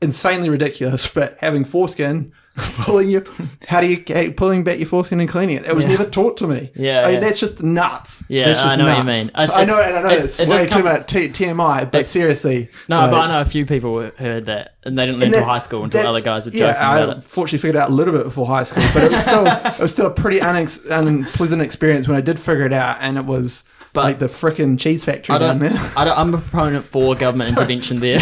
insanely ridiculous, but having foreskin, pulling back your foreskin and cleaning it. It was never taught to me. I mean, that's just nuts. I know what you mean. I know it's way too much TMI, but seriously. No, but I know a few people who heard that, and they didn't learn until high school until other guys were joking about it. I fortunately figured it out a little bit before high school, but it was still a pretty unpleasant experience when I did figure it out, and it was like the frickin' cheese factory down there. I'm a proponent for government intervention there.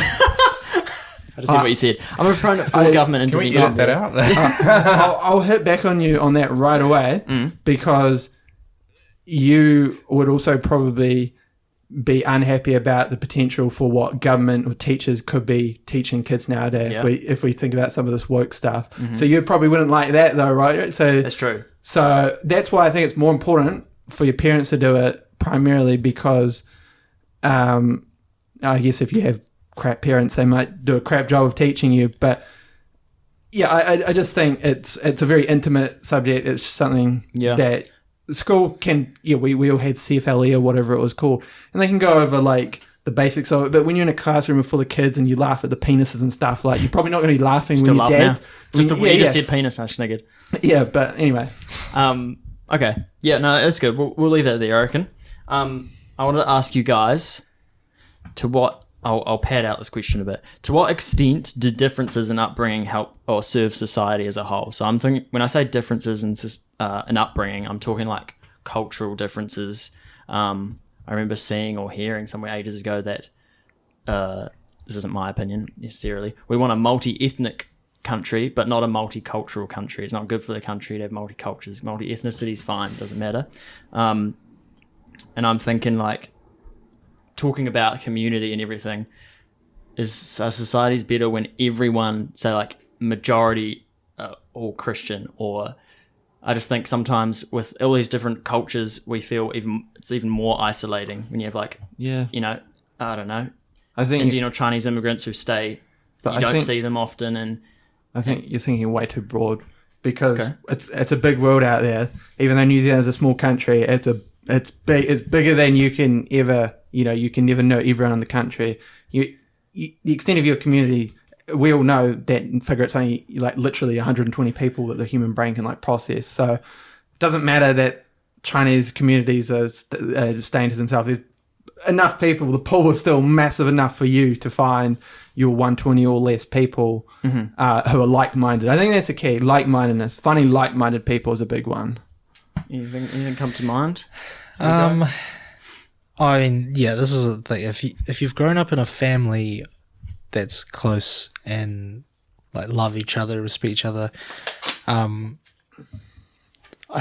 I just see what you said. I'm a proponent for government intervention. Can we edit that out? I'll hit back on you on that right away, because you would also probably be unhappy about the potential for what government or teachers could be teaching kids nowadays if we think about some of this woke stuff. So you probably wouldn't like that though, right? So that's true. So that's why I think it's more important for your parents to do it, primarily because I guess if you have crap parents, they might do a crap job of teaching you, but I just think it's a very intimate subject. It's something that school can, we all had CFLE or whatever it was called, and they can go over like the basics of it. But when you're in a classroom full of kids and you laugh at the penises and stuff, like you're probably not going to be laughing Still when your dad. Just the way you just said penis, I sniggered. Yeah, but anyway. Okay. Yeah, no, that's good. We'll leave that there, I reckon. I wanted to ask you guys to what. I'll pad out this question a bit. To what extent did differences in upbringing help or serve society as a whole? So I'm thinking, when I say differences in upbringing, I'm talking like cultural differences. I remember seeing or hearing somewhere ages ago that this isn't my opinion necessarily. We want a multi-ethnic country, but not a multicultural country. It's not good for the country to have multi-cultures. Multi-ethnicity's fine, doesn't matter. And I'm thinking like, talking about community and everything, is our society's better when everyone, say like majority all Christian, or I just think sometimes with all these different cultures we feel it's even more isolating when you have like I don't know, I think Indian or Chinese immigrants who stay, but you don't see them often, and I think you're thinking way too broad, because it's a big world out there. Even though New Zealand's a small country, it's bigger than you can ever. You can never know everyone in the country. The extent of your community, we all know that and figure it's only like literally 120 people that the human brain can like process. So it doesn't matter that Chinese communities are staying to themselves. There's enough people. The pool is still massive enough for you to find your 120 or less people who are like-minded. I think that's the key, like-mindedness. Finding like-minded people is a big one. Anything come to mind? I mean, yeah, this is the thing. If you've grown up in a family that's close and like love each other, respect each other, I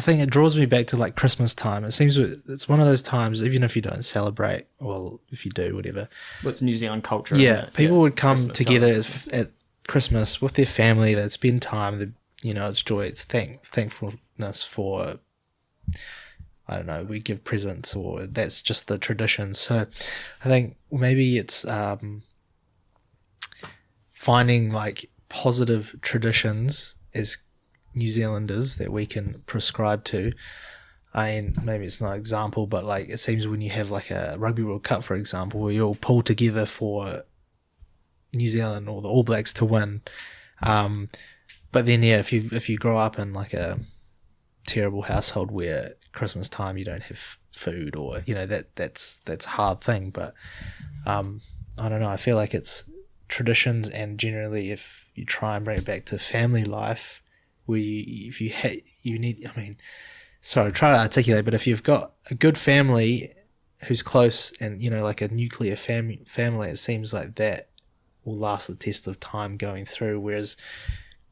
think it draws me back to like Christmas time. It seems it's one of those times, even if you don't celebrate, well, if you do, whatever. What's New Zealand culture? Yeah, people would come Christmas together at Christmas with their family. They'd spend time. It's joy. It's thankfulness for. I don't know, we give presents, or that's just the tradition. So I think maybe it's finding like positive traditions as New Zealanders that we can prescribe to. I mean, maybe it's not an example, but like it seems when you have like a Rugby World Cup, for example, where you all pull together for New Zealand or the All Blacks to win. But then, if you grow up in like a terrible household where Christmas time you don't have food, or that's a hard thing, but I don't know, I feel like it's traditions, and generally if you try and bring it back to family life, where try to articulate, but if you've got a good family who's close and like a nuclear family, it seems like that will last the test of time going through, whereas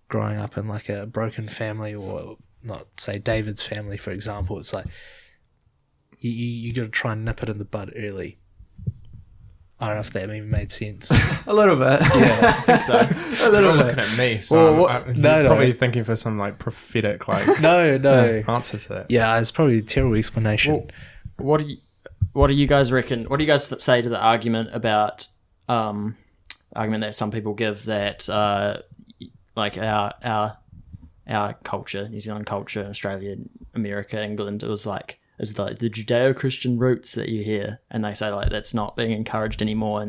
growing up in like a broken family, or not say David's family, for example, it's like you got to try and nip it in the bud early. I don't know if that even made sense. A little bit. Yeah, I think so. A little You're bit. looking at me, so No. probably thinking for some like prophetic No. answer to that. Yeah, it's probably a terrible explanation. Well, what do you guys reckon? What do you guys say to the argument about argument that some people give that like our culture, New Zealand culture, Australia, America, England, it was like is like the Judeo-Christian roots that you hear, and they say like that's not being encouraged anymore,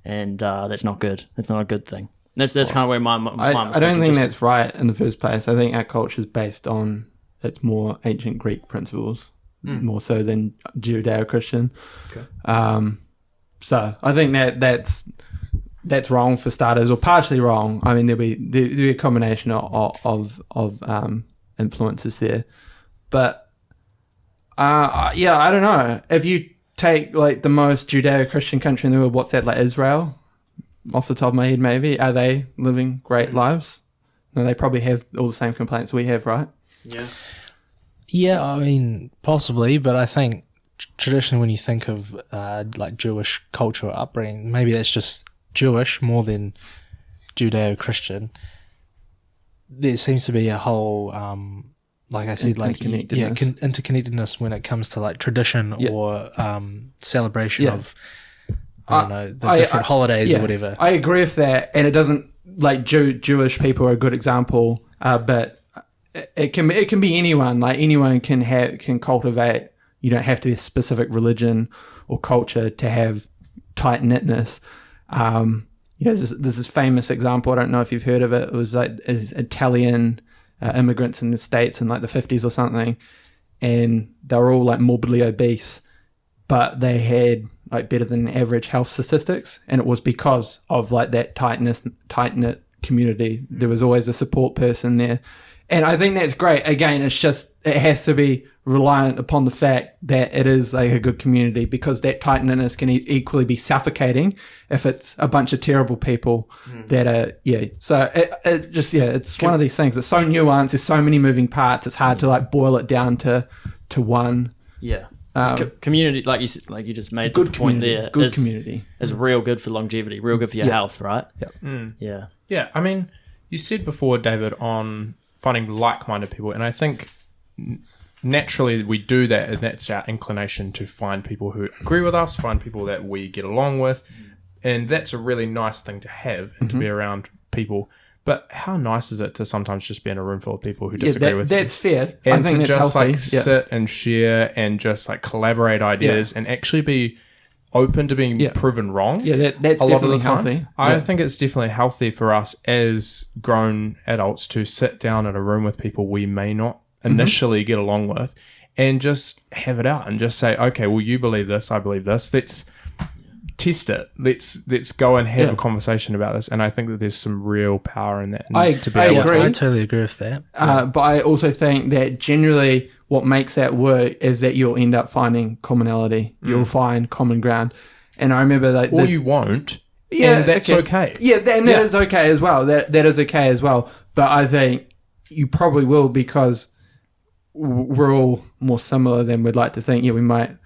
and that's not good. That's not a good thing. That's kind of where my I don't think that's right in the first place. I think our culture is based on its more ancient Greek principles, more so than Judeo-Christian. Okay. So I think that's wrong for starters, or partially wrong. I mean, there'll be a combination of influences there, but I don't know. If you take like the most Judeo-Christian country in the world, what's that, like Israel? Off the top of my head, maybe. Are they living great lives? No, they probably have all the same complaints we have, right? Yeah, I mean, possibly, but I think traditionally when you think of like Jewish culture or upbringing, maybe that's just Jewish more than Judeo-Christian. There seems to be a whole, like I said, like interconnectedness when it comes to like tradition or celebration of I don't know, the different holidays or whatever. I agree with that, and it doesn't like Jewish people are a good example, but it can be anyone. Like anyone can cultivate. You don't have to be a specific religion or culture to have tight knitness. There's this famous example. I don't know if you've heard of it. It was like Italian immigrants in the States in like the 50s or something, and they were all like morbidly obese, but they had like better than average health statistics, and it was because of like that tight knit community. There was always a support person there, and I think that's great. Again, it's just it has to be reliant upon the fact that it is like a good community, because that tight knitness can equally be suffocating if it's a bunch of terrible people that are So it's one of these things. It's so nuanced. There's so many moving parts. It's hard to like boil it down to one. Yeah. Community, like you just made good the point community, there. Good community is real good for longevity, real good for your health, right? Yeah. Yeah, I mean, you said before, David, on finding like-minded people, and I think naturally we do that, and that's our inclination to find people who agree with us, find people that we get along with, and that's a really nice thing to have and to be around people. But how nice is it to sometimes just be in a room full of people who disagree with you? That's fair. And I think to that's just healthy. sit and share and just like collaborate ideas and actually be open to being proven wrong. Yeah, that's a lot of the definitely time. healthy. I think it's definitely healthy for us as grown adults to sit down in a room with people we may not initially get along with and just have it out and just say, okay, well, you believe this, I believe this. Let's test it. Let's go and have a conversation about this. And I think that there's some real power in that. I agree. I totally agree with that. But I also think that generally what makes that work is that you'll end up finding commonality. You'll find common ground. And I remember that... Or you won't. Yeah, and that's okay. Yeah, and that is okay as well. That is okay as well. But I think you probably will, because we're all more similar than we'd like to think. Yeah, we might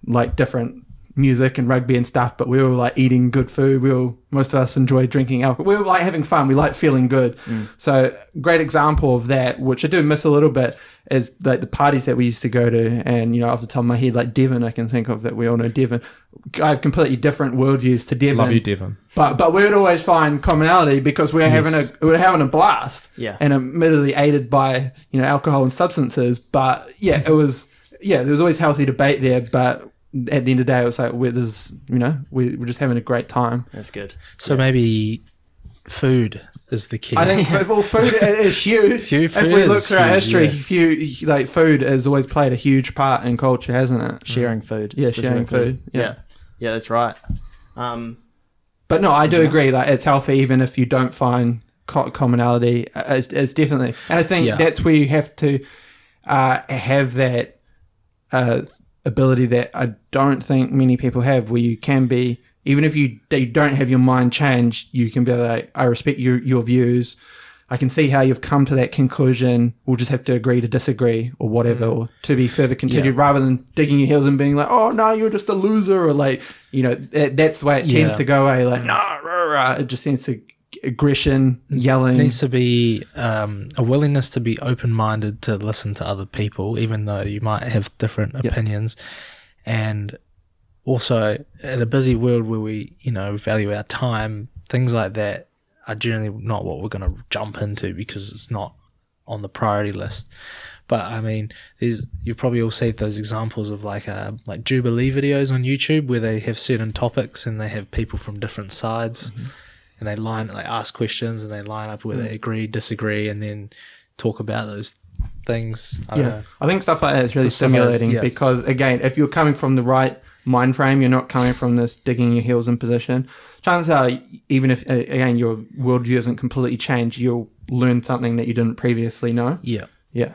like different music and rugby and stuff, but we all like eating good food. Most of us enjoy drinking alcohol. We all like having fun. We like feeling good. So great example of that, which I do miss a little bit, is like the parties that we used to go to. And off the top of my head, like Devon, I can think of that. We all know Devon. I have completely different worldviews to Devon. Love you, Devon. But we would always find commonality because we were having a blast. Yeah. And admittedly aided by alcohol and substances. But there was always healthy debate there. But at the end of the day, it was like we're just having a great time. That's good. So maybe food is the key. I think food is huge. If we look through our history, food has always played a huge part in culture, hasn't it? Sharing food. Yeah, sharing food. Yeah, that's right. But no, I do agree. Like it's healthy, even if you don't find commonality. It's definitely, and I think that's where you have to have that ability that I don't think many people have, where you can be, even if you don't have your mind changed, you can be like, I respect your views. I can see how you've come to that conclusion. We'll just have to agree to disagree or whatever, or to be further continued, rather than digging your heels and being like, oh, no, you're just a loser. Or like, that's the way it tends to go away. Like, no, it just tends to aggression, yelling. It needs to be a willingness to be open-minded to listen to other people, even though you might have different opinions. And also, in a busy world where we, value our time, things like that are generally not what we're going to jump into because it's not on the priority list. But I mean, you've probably all seen those examples of like Jubilee videos on YouTube where they have certain topics and they have people from different sides. And they ask questions and they line up where they agree, disagree, and then talk about those things. I think stuff like that is really stimulating because, again, if you're coming from the right mind frame, you're not coming from this digging your heels in position. Chances are, even if, again, your worldview isn't completely changed, you'll learn something that you didn't previously know. Yeah. Did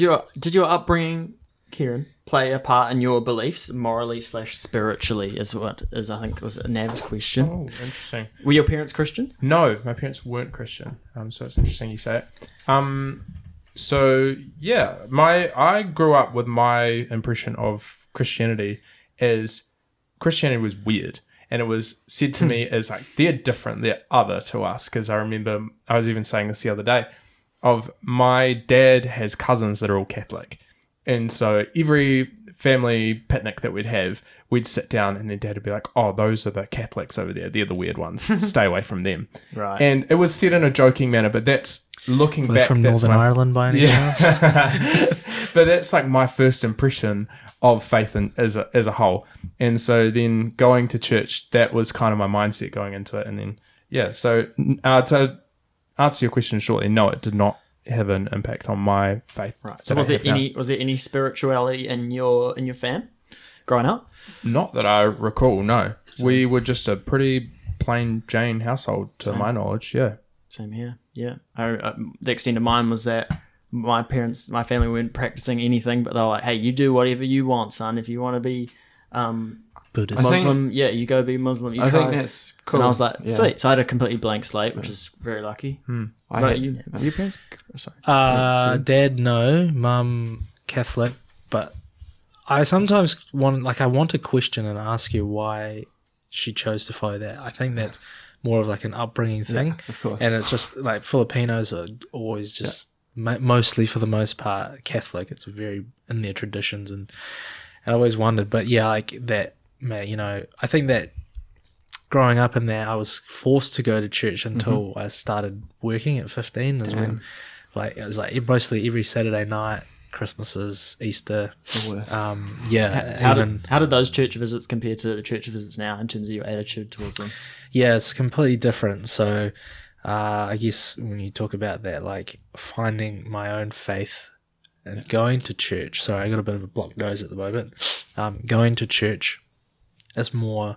your upbringing, Kieran, play a part in your beliefs morally/spiritually, is I think was Nav's question. Oh, interesting. Were your parents Christian? No, my parents weren't Christian. So it's interesting you say it. I grew up with my impression of Christianity as Christianity was weird. And it was said to me as like, they're different, they're other to us. Because I remember, I was even saying this the other day, of my dad has cousins that are all Catholic. And so every family picnic that we'd have, we'd sit down and then Dad would be like, oh, those are the Catholics over there. They're the weird ones. Stay away from them. Right. And it was said in a joking manner, but that's looking Were they back. from that's Northern Ireland by any chance? But that's like my first impression of faith as a whole. And so then going to church, that was kind of my mindset going into it. And then, so to answer your question shortly, no, it did not have an impact on my faith. Right. So was there any spirituality in your fam growing up? Not that I recall, no. We were just a pretty plain Jane household to my knowledge, yeah. Same here, yeah. The extent of mine was that my family weren't practicing anything, but they were like, hey, you do whatever you want, son. If you want to be Buddhist. Muslim, you go be Muslim. I think that's cool. And I was like, sweet. So I had a completely blank slate, which is very lucky. Your parents? Sorry. Dad, no. Mum, Catholic. But I sometimes want to question and ask you why she chose to follow that. I think that's more of like an upbringing thing. Yeah, of course. And it's just like Filipinos are always just mostly, for the most part, Catholic. It's very in their traditions. And I always wondered. But yeah, like that, man, I think that growing up in there, I was forced to go to church until I started working at 15 is when, like, it was like mostly every Saturday night, Christmases, Easter. The worst. How did those church visits compare to the church visits now in terms of your attitude towards them? Yeah, it's completely different. So I guess when you talk about that, like finding my own faith and going to church. Sorry, I got a bit of a blocked nose at the moment. Going to church is more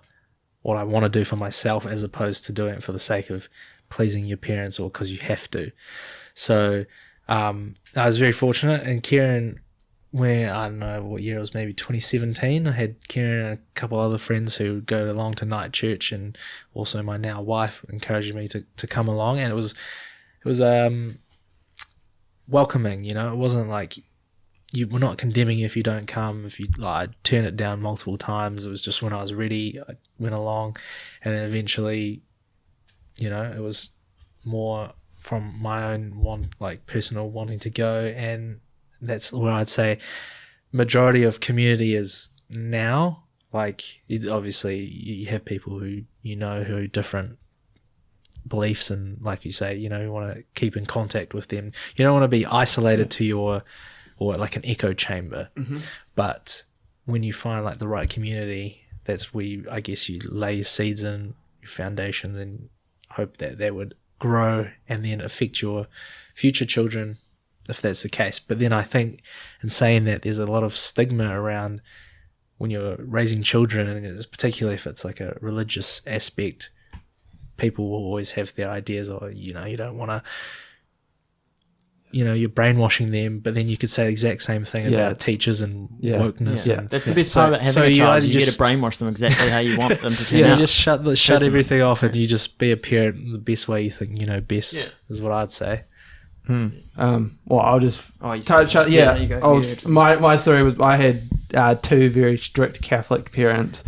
what I want to do for myself as opposed to doing it for the sake of pleasing your parents or because you have to. So I was very fortunate, and Kieran, where I don't know what year it was, maybe 2017, I had Kieran and a couple other friends who would go along to night church, and also my now wife encouraged me to come along, and it was welcoming, it wasn't like you were not condemning if you don't come, if you like turn it down multiple times. It was just when I was ready, I went along, and then eventually, it was more from my own personal wanting to go, and that's where I'd say majority of community is now. Like, obviously you have people who who are different beliefs, and like you say, you want to keep in contact with them. You don't want to be isolated to your, or like an echo chamber. But when you find like the right community, that's where I guess you lay your seeds in, your foundations, and hope that would grow and then affect your future children if that's the case. But then I think in saying that, there's a lot of stigma around when you're raising children, and it's particularly if it's like a religious aspect, people will always have their ideas, or you don't want to, you're brainwashing them. But then you could say the exact same thing about teachers and wokeness. And that's the best part about having a child. You get to brainwash them exactly how you want them to turn out. You just shut everything off, and you just be a parent the best way you think best. Is what I'd say. Well, I'll just touch. You go. My story was I had two very strict Catholic parents,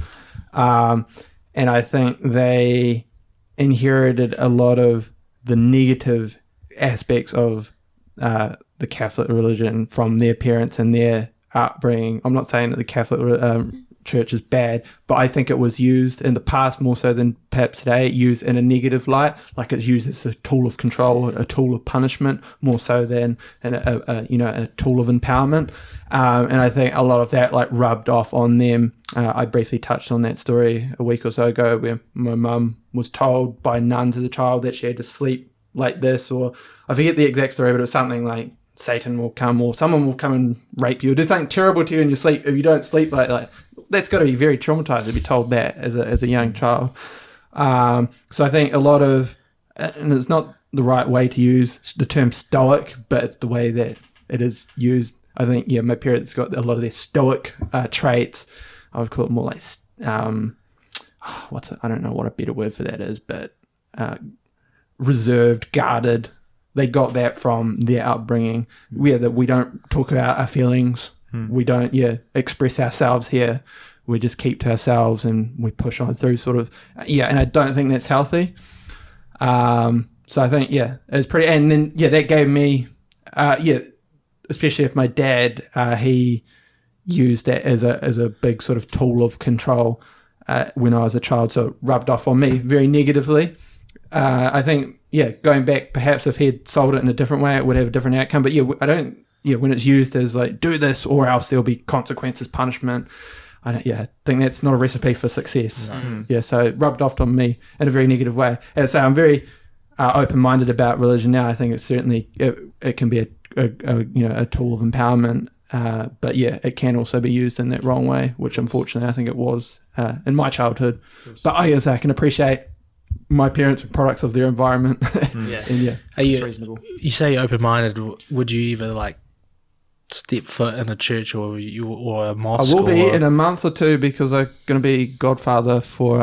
and I think they inherited a lot of the negative aspects of the Catholic religion from their parents and their upbringing. I'm not saying that the Catholic Church is bad, but I think it was used in the past more so than perhaps today, used in a negative light, like it's used as a tool of control, a tool of punishment, more so than a tool of empowerment. And I think a lot of that like rubbed off on them. I briefly touched on that story a week or so ago, where my mum was told by nuns as a child that she had to sleep like this, or I forget the exact story, but it was something like Satan will come, or someone will come and rape you, or do something terrible to you in your sleep if you don't sleep like that's got to be very traumatized to be told that as a young child. So I think a lot of, and it's not the right way to use the term stoic, but it's the way that it is used. I think, my parents got a lot of their stoic traits. I would call it more like, I don't know what a better word for that is, but reserved, guarded. They got that from their upbringing, where that we don't talk about our feelings. We don't, express ourselves here. We just keep to ourselves and we push on through sort of, and I don't think that's healthy. So I think, it's pretty, and then, that gave me, especially if my dad, he used that as a big sort of tool of control when I was a child, so it rubbed off on me very negatively. I think, going back, perhaps if he had sold it in a different way, it would have a different outcome. But when it's used as like, do this or else there'll be consequences, punishment, I think that's not a recipe for success. No. So it rubbed off on me in a very negative way. As I say, I'm very open-minded about religion now. I think it's certainly, it can be a tool of empowerment. But it can also be used in that wrong way, which unfortunately I think it was in my childhood. But I guess I can appreciate my parents were products of their environment. It's reasonable. You say open-minded. Would you either like step foot in a church or a mosque? I will be in a month or two because I'm going to be godfather for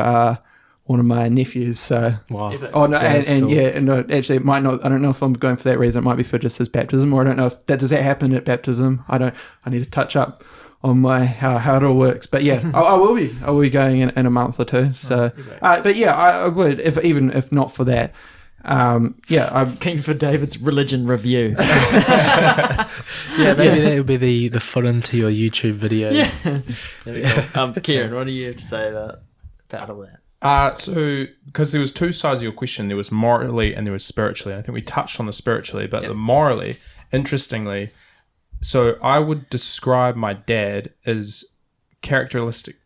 one of my nephews. So wow. Oh no, cool. Actually, it might not. I don't know if I'm going for that reason. It might be for just his baptism, or I don't know if does that happen at baptism. I need to touch up on my how it all works. But I will be. I will be going in a month or two. So, I would even if not for that. I'm keen for David's religion review. Maybe that would be the foot into your YouTube video. Kieran, what do you have to say about all that? So, because there was two sides of your question, there was morally and there was spiritually. And I think we touched on the spiritually, but the morally, interestingly, so I would describe my dad as characteristically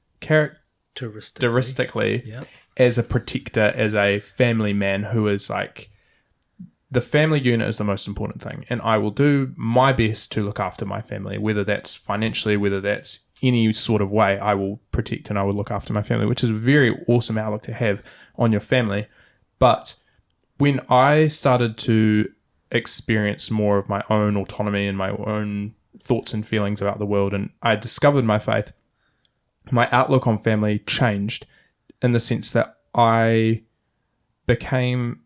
as a protector, as a family man who is like, the family unit is the most important thing. And I will do my best to look after my family, whether that's financially, whether that's any sort of way. I will protect and I will look after my family, which is a very awesome outlook to have on your family. But when I started to experience more of my own autonomy and my own thoughts and feelings about the world, and I discovered my faith, my outlook on family changed in the sense that I became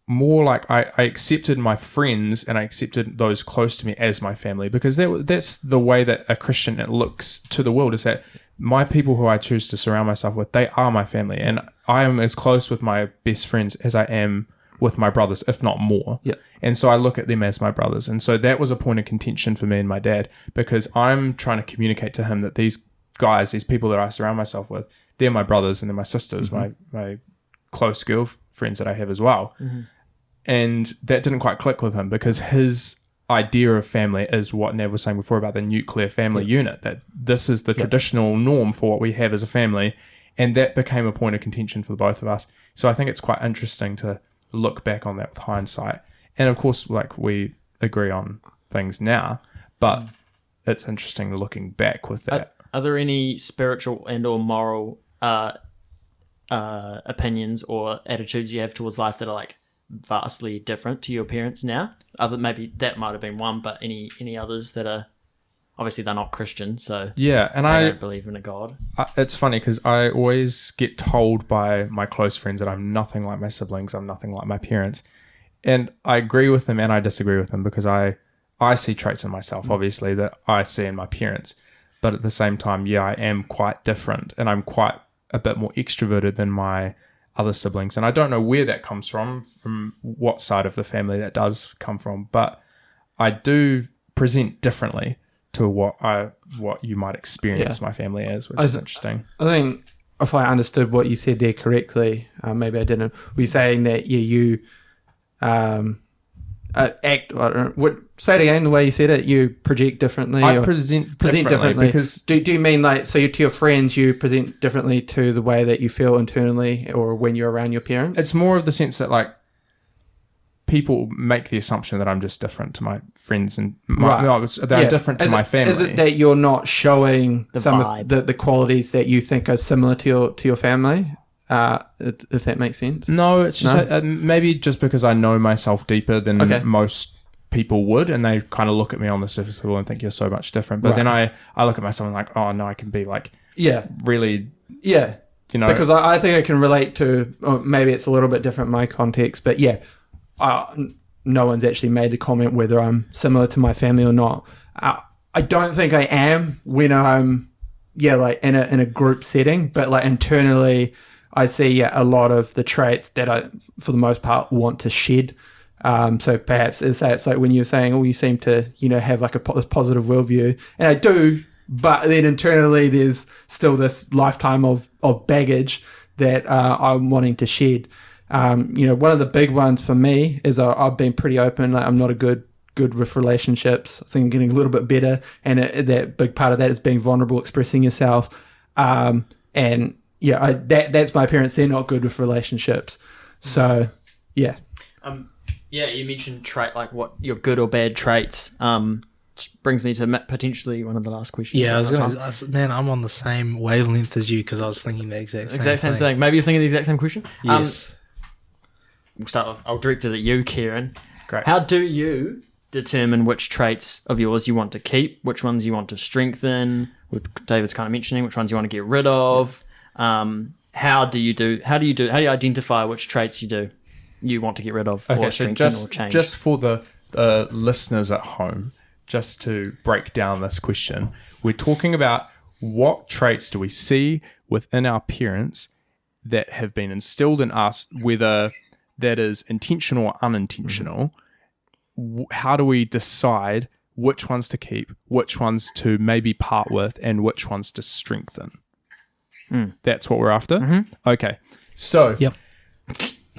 more like I accepted my friends and I accepted those close to me as my family, because that's the way that a Christian looks to the world, is that my people who I choose to surround myself with, they are my family, and I am as close with my best friends as I am with my brothers, if not more. And so I look at them as my brothers. And so that was a point of contention for me and my dad, because I'm trying to communicate to him that these guys, these people that I surround myself with, they're my brothers and they're my sisters, my close girlfriends that I have as well. And that didn't quite click with him, because his idea of family is what Nav was saying before about the nuclear family unit, that this is the traditional norm for what we have as a family. And that became a point of contention for both of us. So I think it's quite interesting to look back on that with hindsight. And of course, like, we agree on things now, but it's interesting looking back with that. Are there any spiritual and or moral opinions or attitudes you have towards life that are like vastly different to your parents now? Maybe that might have been one, but any others that are, obviously they're not Christian, so and I don't believe in a God. It's funny because I always get told by my close friends that I'm nothing like my siblings, I'm nothing like my parents, and I agree with them and I disagree with them, because I see traits in myself, obviously, that I see in my parents, but at the same time, I am quite different, and I'm quite a bit more extroverted than my other siblings, and I don't know where that comes from what side of the family that does come from, but I do present differently to what you might experience my family as, which is interesting. I think if I understood what you said there correctly, maybe I didn't. Were you saying that you act? I don't know. Say it again. The way you said it, you project differently. I present differently because do you mean like, so to your friends you present differently to the way that you feel internally, or when you're around your parents? It's more of the sense that, like, people make the assumption that I'm just different to my friends, and they're different to my family. Is it that you're not showing some of the qualities that you think are similar to your family? If that makes sense. No, it's just maybe just because I know myself deeper than most people would, and they kind of look at me on the surface level and think you're so much different. But then I look at myself and like, oh no, I can be like, really, because I think I can relate to. Or maybe it's a little bit different in my context, but no one's actually made the comment whether I'm similar to my family or not. I don't think I am when I'm like in a group setting, but like internally I see a lot of the traits that I, for the most part, want to shed. So perhaps it's like when you're saying, oh, you seem to, have like this positive worldview, and I do, but then internally there's still this lifetime of baggage that I'm wanting to shed. One of the big ones for me is I've been pretty open. Like, I'm not a good with relationships. I think I'm getting a little bit better, and that big part of that is being vulnerable, expressing yourself. That's my parents. They're not good with relationships. So, yeah. You mentioned trait, like what your good or bad traits. Which brings me to potentially one of the last questions. Yeah, I was going to. Man, I'm on the same wavelength as you because I was thinking the exact same thing. Maybe you're thinking the exact same question. Yes. We'll start with. I'll direct it at you, Kieran. Great. How do you determine which traits of yours you want to keep, which ones you want to strengthen? Which David's kind of mentioning, which ones you want to get rid of. How do you identify which traits you want to get rid of or strengthen or change? Just for the listeners at home, just to break down this question, we're talking about what traits do we see within our parents that have been instilled in us, whether that is intentional or unintentional. How do we decide which ones to keep, which ones to maybe part with, and which ones to strengthen? That's what we're after? Mm-hmm. Okay. So, yep.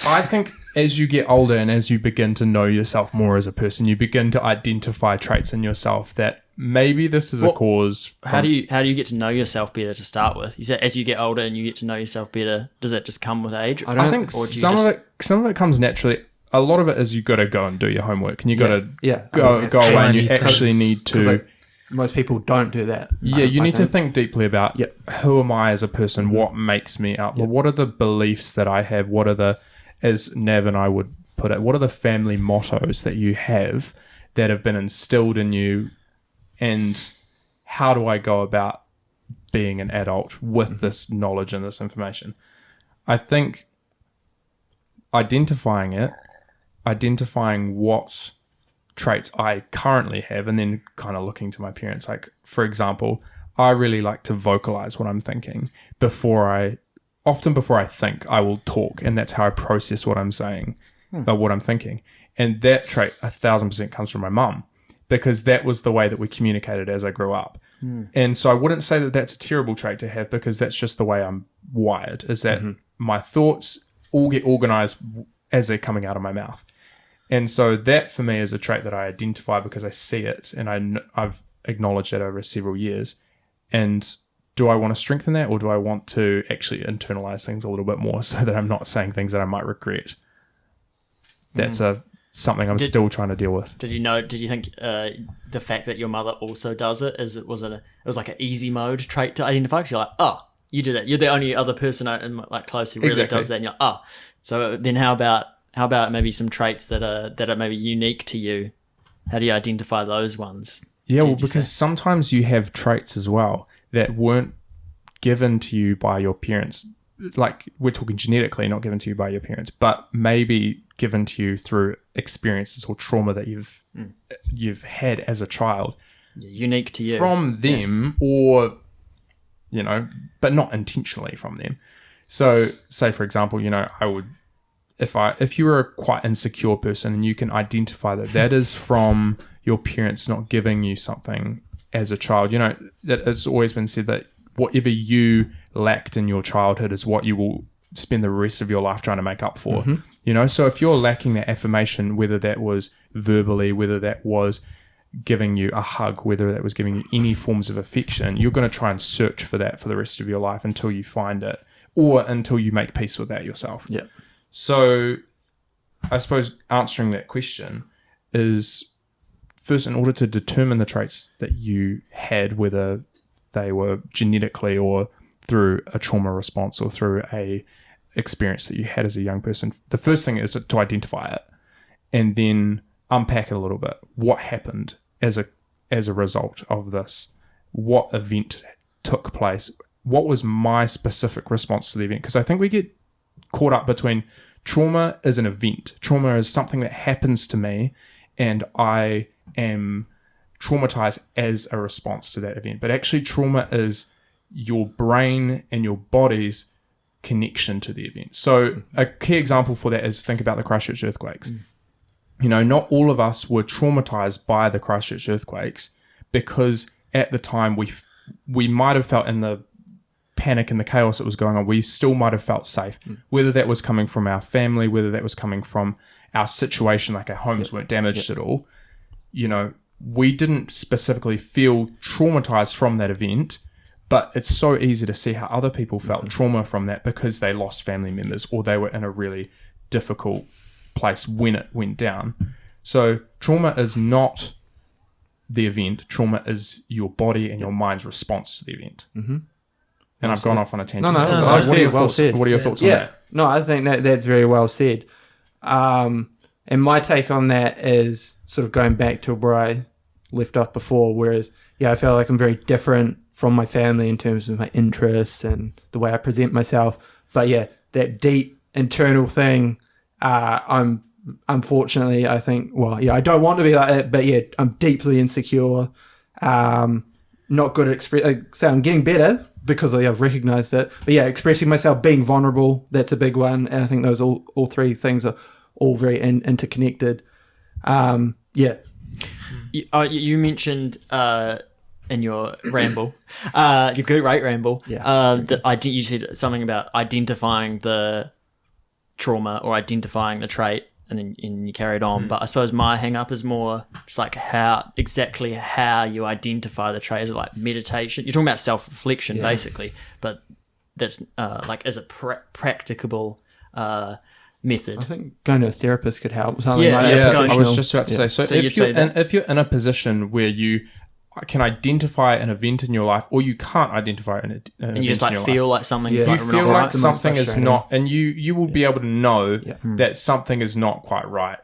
I think as you get older and as you begin to know yourself more as a person, you begin to identify traits in yourself that maybe this is a cause. How do you get to know yourself better to start with? You said as you get older and you get to know yourself better, does that just come with age? I think some of it comes naturally. A lot of it is you got to go and do your homework, and you got to go away, and you actually need to. Most people don't do that. Yeah, you need to think deeply about who am I as a person, what makes me up, what are the beliefs that I have, what are the, as Nav and I would put it, what are the family mottos that you have that have been instilled in you, and how do I go about being an adult with this knowledge and this information? I think identifying what traits I currently have, and then kind of looking to my parents. Like, for example, I really like to vocalize what I'm thinking before I think. I will talk, and that's how I process what I'm saying or what I'm thinking. And that trait 1,000% comes from my mum, because that was the way that we communicated as I grew up. And so I wouldn't say that that's a terrible trait to have, because that's just the way I'm wired, is that my thoughts all get organized as they're coming out of my mouth. And so that for me is a trait that I identify because I see it, and I've acknowledged that over several years. And do I want to strengthen that, or do I want to actually internalize things a little bit more so that I'm not saying things that I might regret? That's something I'm still trying to deal with. Did you think the fact that your mother also does it was like an easy mode trait to identify? Because you're like, oh, you do that. You're the only other person close who really does that. And you're like, oh, so then how about maybe some traits that are maybe unique to you? How do you identify those ones? Yeah, well, because sometimes you have traits as well that weren't given to you by your parents. Like, we're talking genetically, not given to you by your parents, but maybe given to you through experiences or trauma that you've had as a child. Unique to you. From them, or, but not intentionally from them. So, say, for example, I would... If you were a quite insecure person, and you can identify that is from your parents not giving you something as a child, that it's always been said that whatever you lacked in your childhood is what you will spend the rest of your life trying to make up for. So if you're lacking that affirmation, whether that was verbally, whether that was giving you a hug, whether that was giving you any forms of affection, you're going to try and search for that for the rest of your life until you find it, or until you make peace with that yourself. Yeah. So I suppose answering that question is, first, in order to determine the traits that you had, whether they were genetically or through a trauma response or through a experience that you had as a young person, the first thing is to identify it, and then unpack it a little bit. What happened as a result of this? What event took place? What was my specific response to the event? Because I think we get caught up between trauma is an event. Trauma is something that happens to me, and I am traumatized as a response to that event. But actually, trauma is your brain and your body's connection to the event. So a key example for that is think about the Christchurch earthquakes. not all of us were traumatized by the Christchurch earthquakes, because at the time we might have felt, in the panic and the chaos that was going on, we still might have felt safe. Whether that was coming from our family, whether that was coming from our situation, like our homes weren't damaged at all, we didn't specifically feel traumatized from that event. But it's so easy to see how other people felt trauma from that because they lost family members or they were in a really difficult place when it went down. So trauma is not the event. Trauma is your body and your mind's response to the event. Mm-hmm. And I've gone off on a tangent. No, what are your thoughts on that? No, I think that's very well said. And my take on that is sort of going back to where I left off before, whereas, I feel like I'm very different from my family in terms of my interests and the way I present myself. But that deep internal thing, I'm unfortunately, I think, I don't want to be like that, but I'm deeply insecure. Not good at so I'm getting better because I've recognized it. But expressing myself, being vulnerable, that's a big one. And I think those all three things are all very interconnected. You mentioned in your ramble, your great ramble, that you said something about identifying the trauma or identifying the trait, and then you carried on. But I suppose my hang up is more just like how you identify the trait. Is it like meditation? You're talking about self-reflection basically, but that's as a practicable method. I think going to a therapist could help. I was just about to say. So if you're in a position where you can identify an event in your life, or you can't identify an event and you just in feel life. like something's you like feel not like right. something is not, and you will be able to know that something is not quite right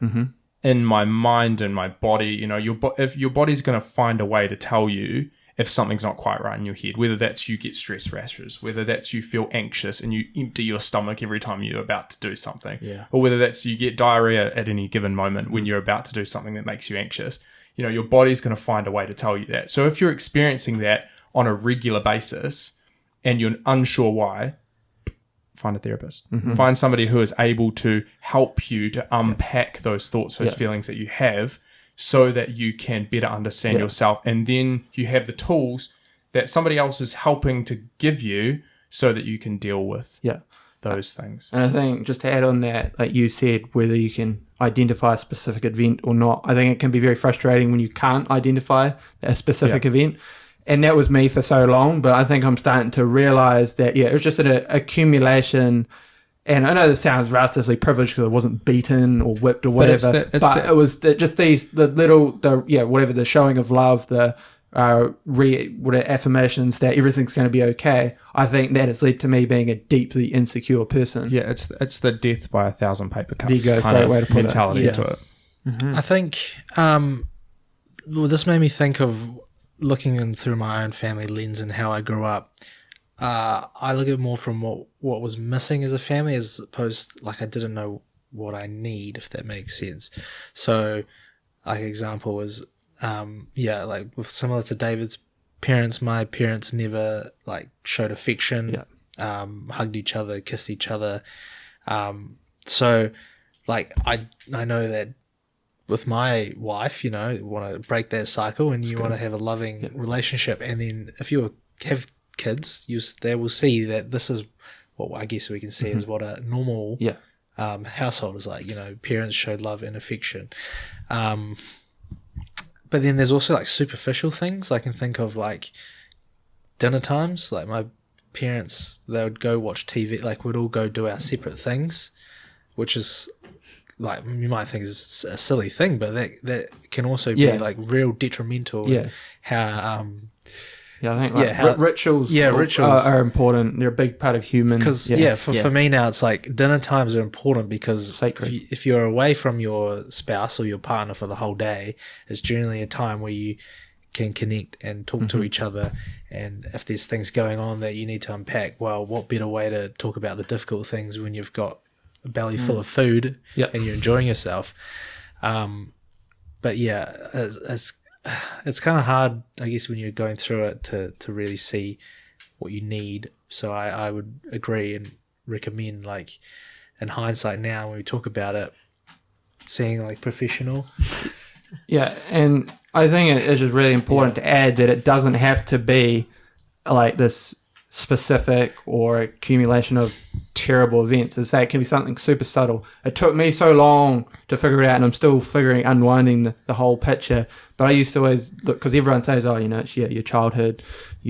in my mind and my body. If your body's going to find a way to tell you if something's not quite right in your head, whether that's you get stress rashes, whether that's you feel anxious and you empty your stomach every time you're about to do something, or whether that's you get diarrhea at any given moment when you're about to do something that makes you anxious. Your body's going to find a way to tell you that. So if you're experiencing that on a regular basis and you're unsure why, find a therapist. Find somebody who is able to help you to unpack those thoughts, those feelings that you have, so that you can better understand yourself. And then you have the tools that somebody else is helping to give you so that you can deal with those things. And I think just to add on that, like you said, whether you can identify a specific event or not, I think it can be very frustrating when you can't identify a specific event. And that was me for so long, but I think I'm starting to realize that, it was just an accumulation. And I know this sounds relatively privileged because I wasn't beaten or whipped or whatever, it was just the showing of love, the affirmations that everything's going to be okay. I think that has led to me being a deeply insecure person. Yeah, it's the death by 1,000 paper cuts kind of way to put mentality to it. I think this made me think of looking in through my own family lens and how I grew up. I look at it more from what was missing as a family, as opposed I didn't know what I need, if that makes sense. So, example was similar to David's parents, my parents never showed affection, hugged each other, kissed each other. So I know that with my wife, you want to break that cycle and you want to have a loving relationship. And then if you have kids, they will see that this is what I guess we can see is what a normal household is like. Parents show love and affection. But then there's also superficial things. I can think of dinner times. My parents, they would go watch TV. We'd all go do our separate things, which is you might think is a silly thing, but that can also be real detrimental. How I think rituals are important. They're a big part of humans. Because for me now, it's dinner times are important because if you're away from your spouse or your partner for the whole day, it's generally a time where you can connect and talk to each other. And if there's things going on that you need to unpack, well, what better way to talk about the difficult things when you've got a belly full of food and you're enjoying yourself. But it's kind of hard, I guess, when you're going through it to really see what you need. So I would agree and recommend, in hindsight now when we talk about it, seeing like professional. Yeah, and I think it is just really important to add that it doesn't have to be like this specific or accumulation of terrible events. As I say, it can be something super subtle. It took me so long to figure it out, and I'm still unwinding the whole picture. But I used to always look, because everyone says, oh, it's your childhood,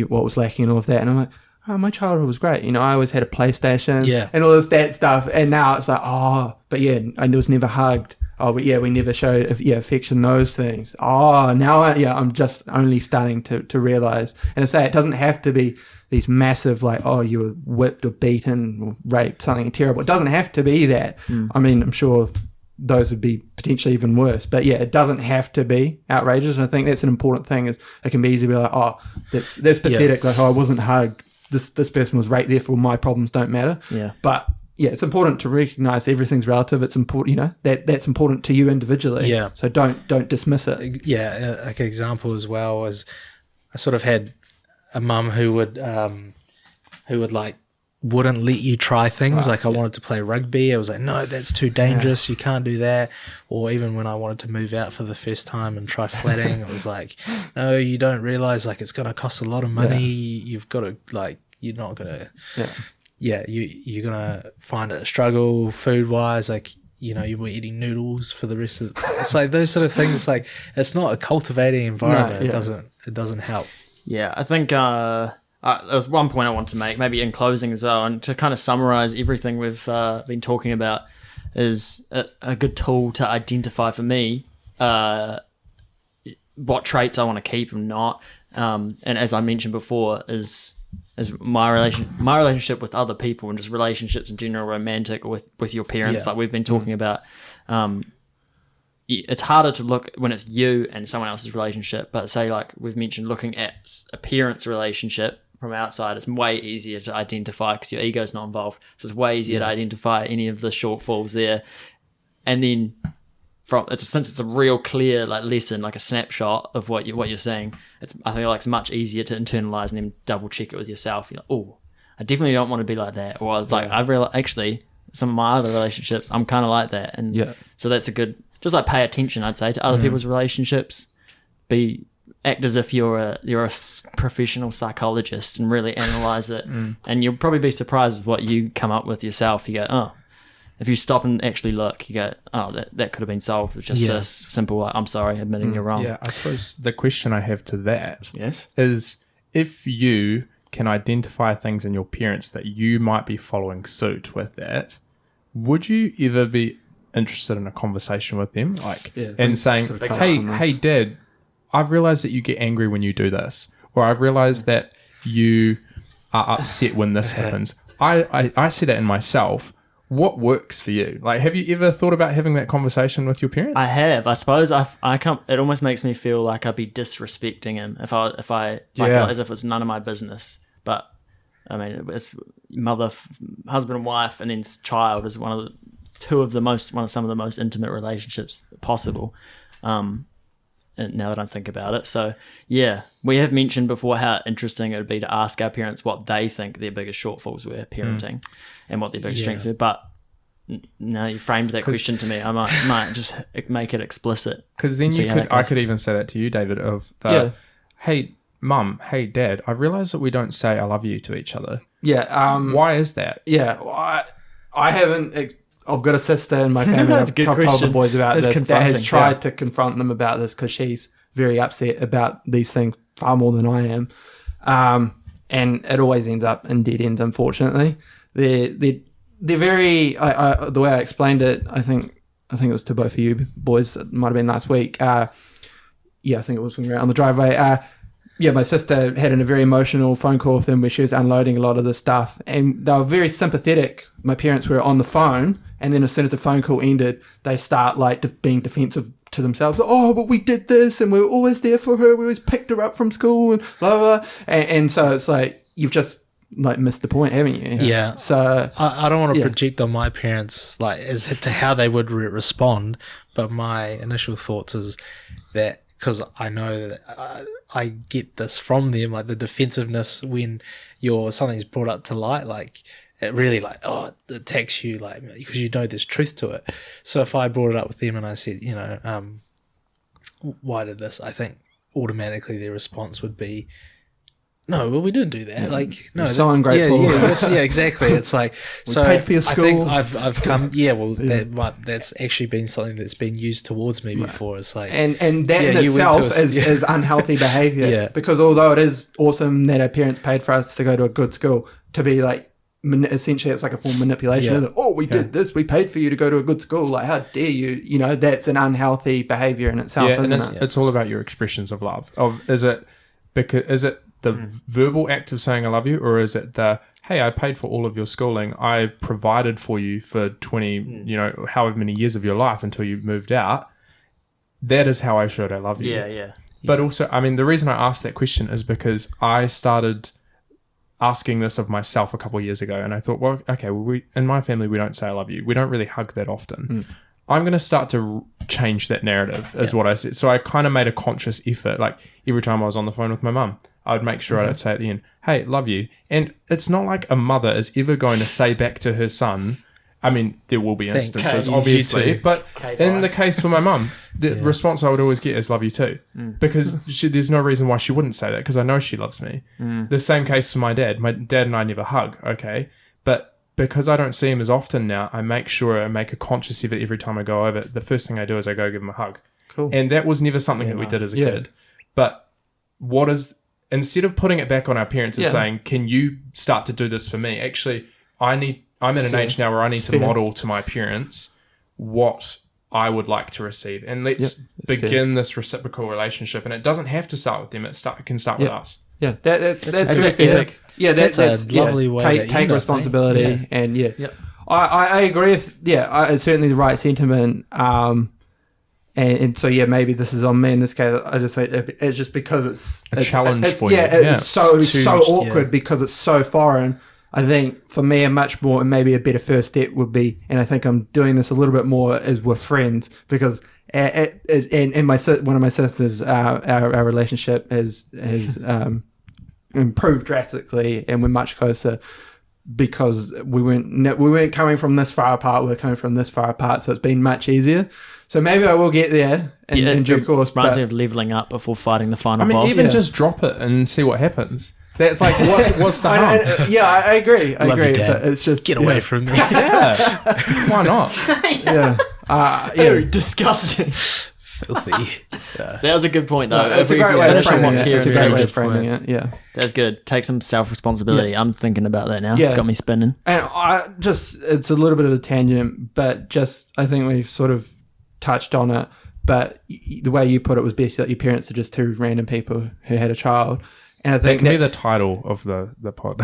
what was lacking and all of that. And I'm like, oh, my childhood was great. I always had a PlayStation and all that stuff. And now it's like, oh, but yeah, I was never hugged. Oh, but yeah, we never showed affection, those things. Oh, now I'm just only starting to realize. And I say it doesn't have to be these massive, like, oh, you were whipped or beaten or raped, something terrible. It doesn't have to be that. I mean, I'm sure those would be potentially even worse. But yeah, it doesn't have to be outrageous. And I think that's an important thing, is it can be easy to be like, oh, that's pathetic. Like, oh, I wasn't hugged. This person was raped, therefore my problems don't matter. Yeah. But yeah, it's important to recognize everything's relative. It's important, that's important to you individually. Yeah. So don't dismiss it. Yeah, like an example as well was I sort of had a mum who would like wouldn't let you try things. Like I wanted to play rugby. I was like, no, that's too dangerous. You can't do that. Or even when I wanted to move out for the first time and try flatting, I was like, no, you don't realize like it's going to cost a lot of money. You've got to like, you're not going to, you're going to find it a struggle food wise. Like, you were eating noodles for the rest of it's like those sort of things. Like it's not a cultivating environment. It doesn't help. Yeah, I think there was one point I want to make, maybe in closing as well, and to kind of summarize everything we've been talking about, is a good tool to identify for me what traits I want to keep and not. And as I mentioned before, is my relationship with other people, and just relationships in general, romantic, or with your parents, like we've been talking about. It's harder to look when it's you and someone else's relationship, but say like we've mentioned, looking at a parent's relationship from outside, it's way easier to identify because your ego's not involved. So it's way easier to identify any of the shortfalls there. And then since it's a real clear like lesson, like a snapshot of what you're saying, I think like it's much easier to internalize and then double check it with yourself. You're like, oh, I definitely don't want to be like that. Or it's like I realize actually some of my other relationships, I'm kind of like that. And so that's a good. Just like pay attention, I'd say, to other people's relationships. Act as if you're a professional psychologist and really analyze it. And you'll probably be surprised with what you come up with yourself. You go, oh, if you stop and actually look, you go, oh, that could have been solved with just a simple, I'm sorry, admitting you're wrong. Yeah, I suppose the question I have to that is if you can identify things in your parents that you might be following suit with that, would you ever be interested in a conversation with them, and saying, hey dad, I've realized that you get angry when you do this, or I've realized that you are upset when this happens. I see that in myself. What works for you? Like, have you ever thought about having that conversation with your parents? I have. I suppose I can't. It almost makes me feel like I'd be disrespecting him if I as if it's none of my business. But I mean, it's mother, husband and wife, and then child is one of some of the most intimate relationships possible. And now that I think about it, so yeah, we have mentioned before how interesting it would be to ask our parents what they think their biggest shortfalls were parenting, and what their biggest strengths were. But now you framed that question to me, I might just make it explicit. Because then I could even say that to you, David. Hey, mum, hey, dad, I've realised that we don't say I love you to each other. Yeah. Why is that? Yeah, I haven't. I've got a sister in my family. I've told the boys about this. That has tried to confront them about this because she's very upset about these things far more than I am. And it always ends up in dead ends, unfortunately. They're very, the way I explained it, I think it was to both of you boys, it might have been last week. I think it was when we were out on the driveway. My sister had a very emotional phone call with them where she was unloading a lot of this stuff, and they were very sympathetic. My parents were on the phone, and then as soon as the phone call ended, they start like being defensive to themselves. Oh, but we did this, and we were always there for her. We always picked her up from school, and blah blah. Blah. And so it's like you've just like missed the point, haven't you? Yeah. So I don't want to project on my parents like as to how they would respond, but my initial thoughts is that. Because I know that I get this from them, like the defensiveness when something's brought up to light, like it really like, it attacks you, like, because you know there's truth to it. So if I brought it up with them and I said, why did this? I think automatically their response would be, no, well, we didn't do that. Like, no, you're so ungrateful. Yeah, exactly. It's like, we paid for your school. I think I've come, that's actually been something that's been used towards me before. It's like, and that in itself is unhealthy behavior. Because although it is awesome that our parents paid for us to go to a good school, to be like, essentially it's like a form of manipulation. Isn't it? Oh, we did this. We paid for you to go to a good school. Like, how dare you? That's an unhealthy behavior in itself. Yeah, isn't it's all about your expressions of love. Is it the verbal act of saying I love you, or is it the, hey, I paid for all of your schooling, I provided for you for 20, however many years of your life until you moved out? That is how I showed I love you. Yeah. But also, I mean, the reason I asked that question is because I started asking this of myself a couple of years ago, and I thought, well, okay, in my family, we don't say I love you. We don't really hug that often. I'm going to start to change that narrative, is what I said. So I kind of made a conscious effort. Like, every time I was on the phone with my mum, I would make sure I'd say at the end, hey, love you. And it's not like a mother is ever going to say back to her son, I mean, there will be instances, obviously, but in the case for my mum, the response I would always get is love you too. Because there's no reason why she wouldn't say that, because I know she loves me. The same case for my dad. My dad and I never hug, okay? But because I don't see him as often now, I make sure I make a conscious effort every time I go over. The first thing I do is I go give him a hug. Cool. And that was never something that we did as a kid. But instead of putting it back on our parents and saying, can you start to do this for me? Actually, I'm at an age now where I need to model to my parents what I would like to receive. And let's begin this reciprocal relationship. And it doesn't have to start with them. It can start with us. Yeah, that's epic. Yeah, that's a lovely way. Take responsibility, and I agree with it's certainly the right sentiment. And so maybe this is on me in this case. I just think it's just because it's a challenge for you. It's so awkward because it's so foreign. I think for me, a much more and maybe a better first step would be, and I think I'm doing this a little bit more, is with friends, because one of my sisters, our relationship has improved drastically, and we're much closer because we weren't coming from this far apart. We're coming from this far apart, so it's been much easier. So maybe I will get there in due course. Reminds me of leveling up before fighting the final boss. Even just drop it and see what happens. That's like, what's the harm? I agree. I agree. But it's just get away from me. Yeah, why not? Very disgusting. Filthy. That was a good point, though. It's a great way of framing it. Yeah, that's good. Take some self-responsibility. I'm thinking about that now. It's got me spinning. And it's a little bit of a tangent, but I think we've sort of touched on it. But the way you put it was best, that your parents are just two random people who had a child. And I think that can be the title of the pod.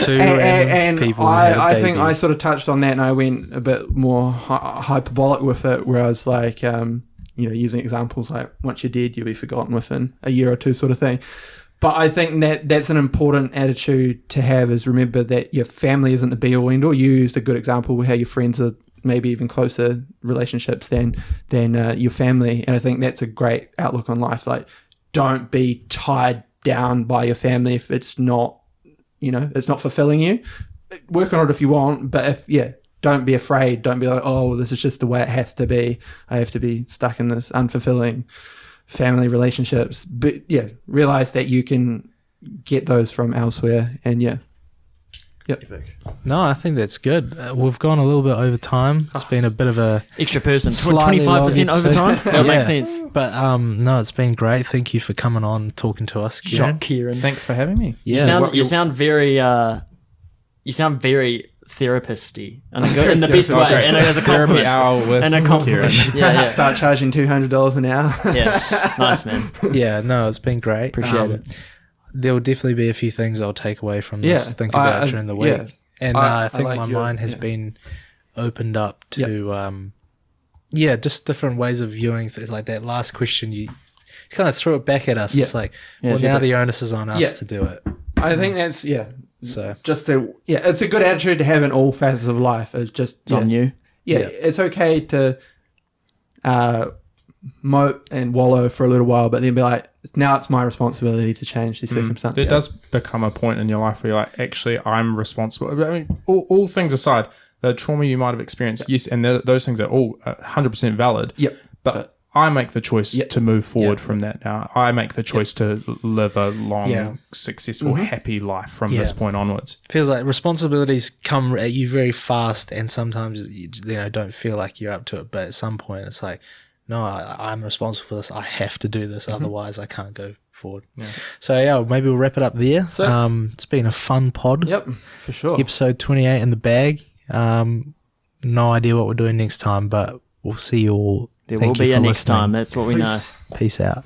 Two random people. I think I sort of touched on that, and I went a bit more hyperbolic with it, where I was like, using examples like, once you're dead, you'll be forgotten within a year or two, sort of thing. But I think that's an important attitude to have, is remember that your family isn't the be all end all. You used a good example with how your friends are maybe even closer relationships than your family, and I think that's a great outlook on life. Like, don't be tied down by your family if it's not, it's not fulfilling you. Work on it if you want, but don't be afraid. Don't be like, oh, this is just the way it has to be. I have to be stuck in this unfulfilling family relationships. But realize that you can get those from elsewhere. And No, I think that's good. We've gone a little bit over time. It's been a bit of a extra person, 25% overtime. That makes sense. But no, it's been great. Thank you for coming on, talking to us, Kieran. Thanks for having me. Yeah. You sound very therapist-y in the best way, and as a compliment. And a compliment. Start charging $200 an hour. Nice, man. Yeah, no, it's been great. Appreciate it. There will definitely be a few things I'll take away from this, think about during the week. And I think my mind has been opened up to, just different ways of viewing things. Like that last question, you kind of threw it back at us. It's like, now the onus is on us to do it. I think that's, So just it's a good attitude to have in all facets of life. It's just on you. It's okay to mope and wallow for a little while, but then be like, now it's my responsibility to change these circumstances. There does become a point in your life where you're like, actually, I'm responsible. I mean, all things aside, the trauma you might have experienced, yes, and those things are all 100% valid. Yep. But I make the choice to move forward from that now. I make the choice to live a long, successful, happy life from this point onwards. Feels like responsibilities come at you very fast, and sometimes you don't feel like you're up to it. But at some point, it's like, no, I'm responsible for this. I have to do this, otherwise I can't go forward. Yeah. So maybe we'll wrap it up there. So, it's been a fun pod. Yep, for sure. Episode 28 in the bag. No idea what we're doing next time, but we'll see you all. There will be a next time. That's what we know. Peace out.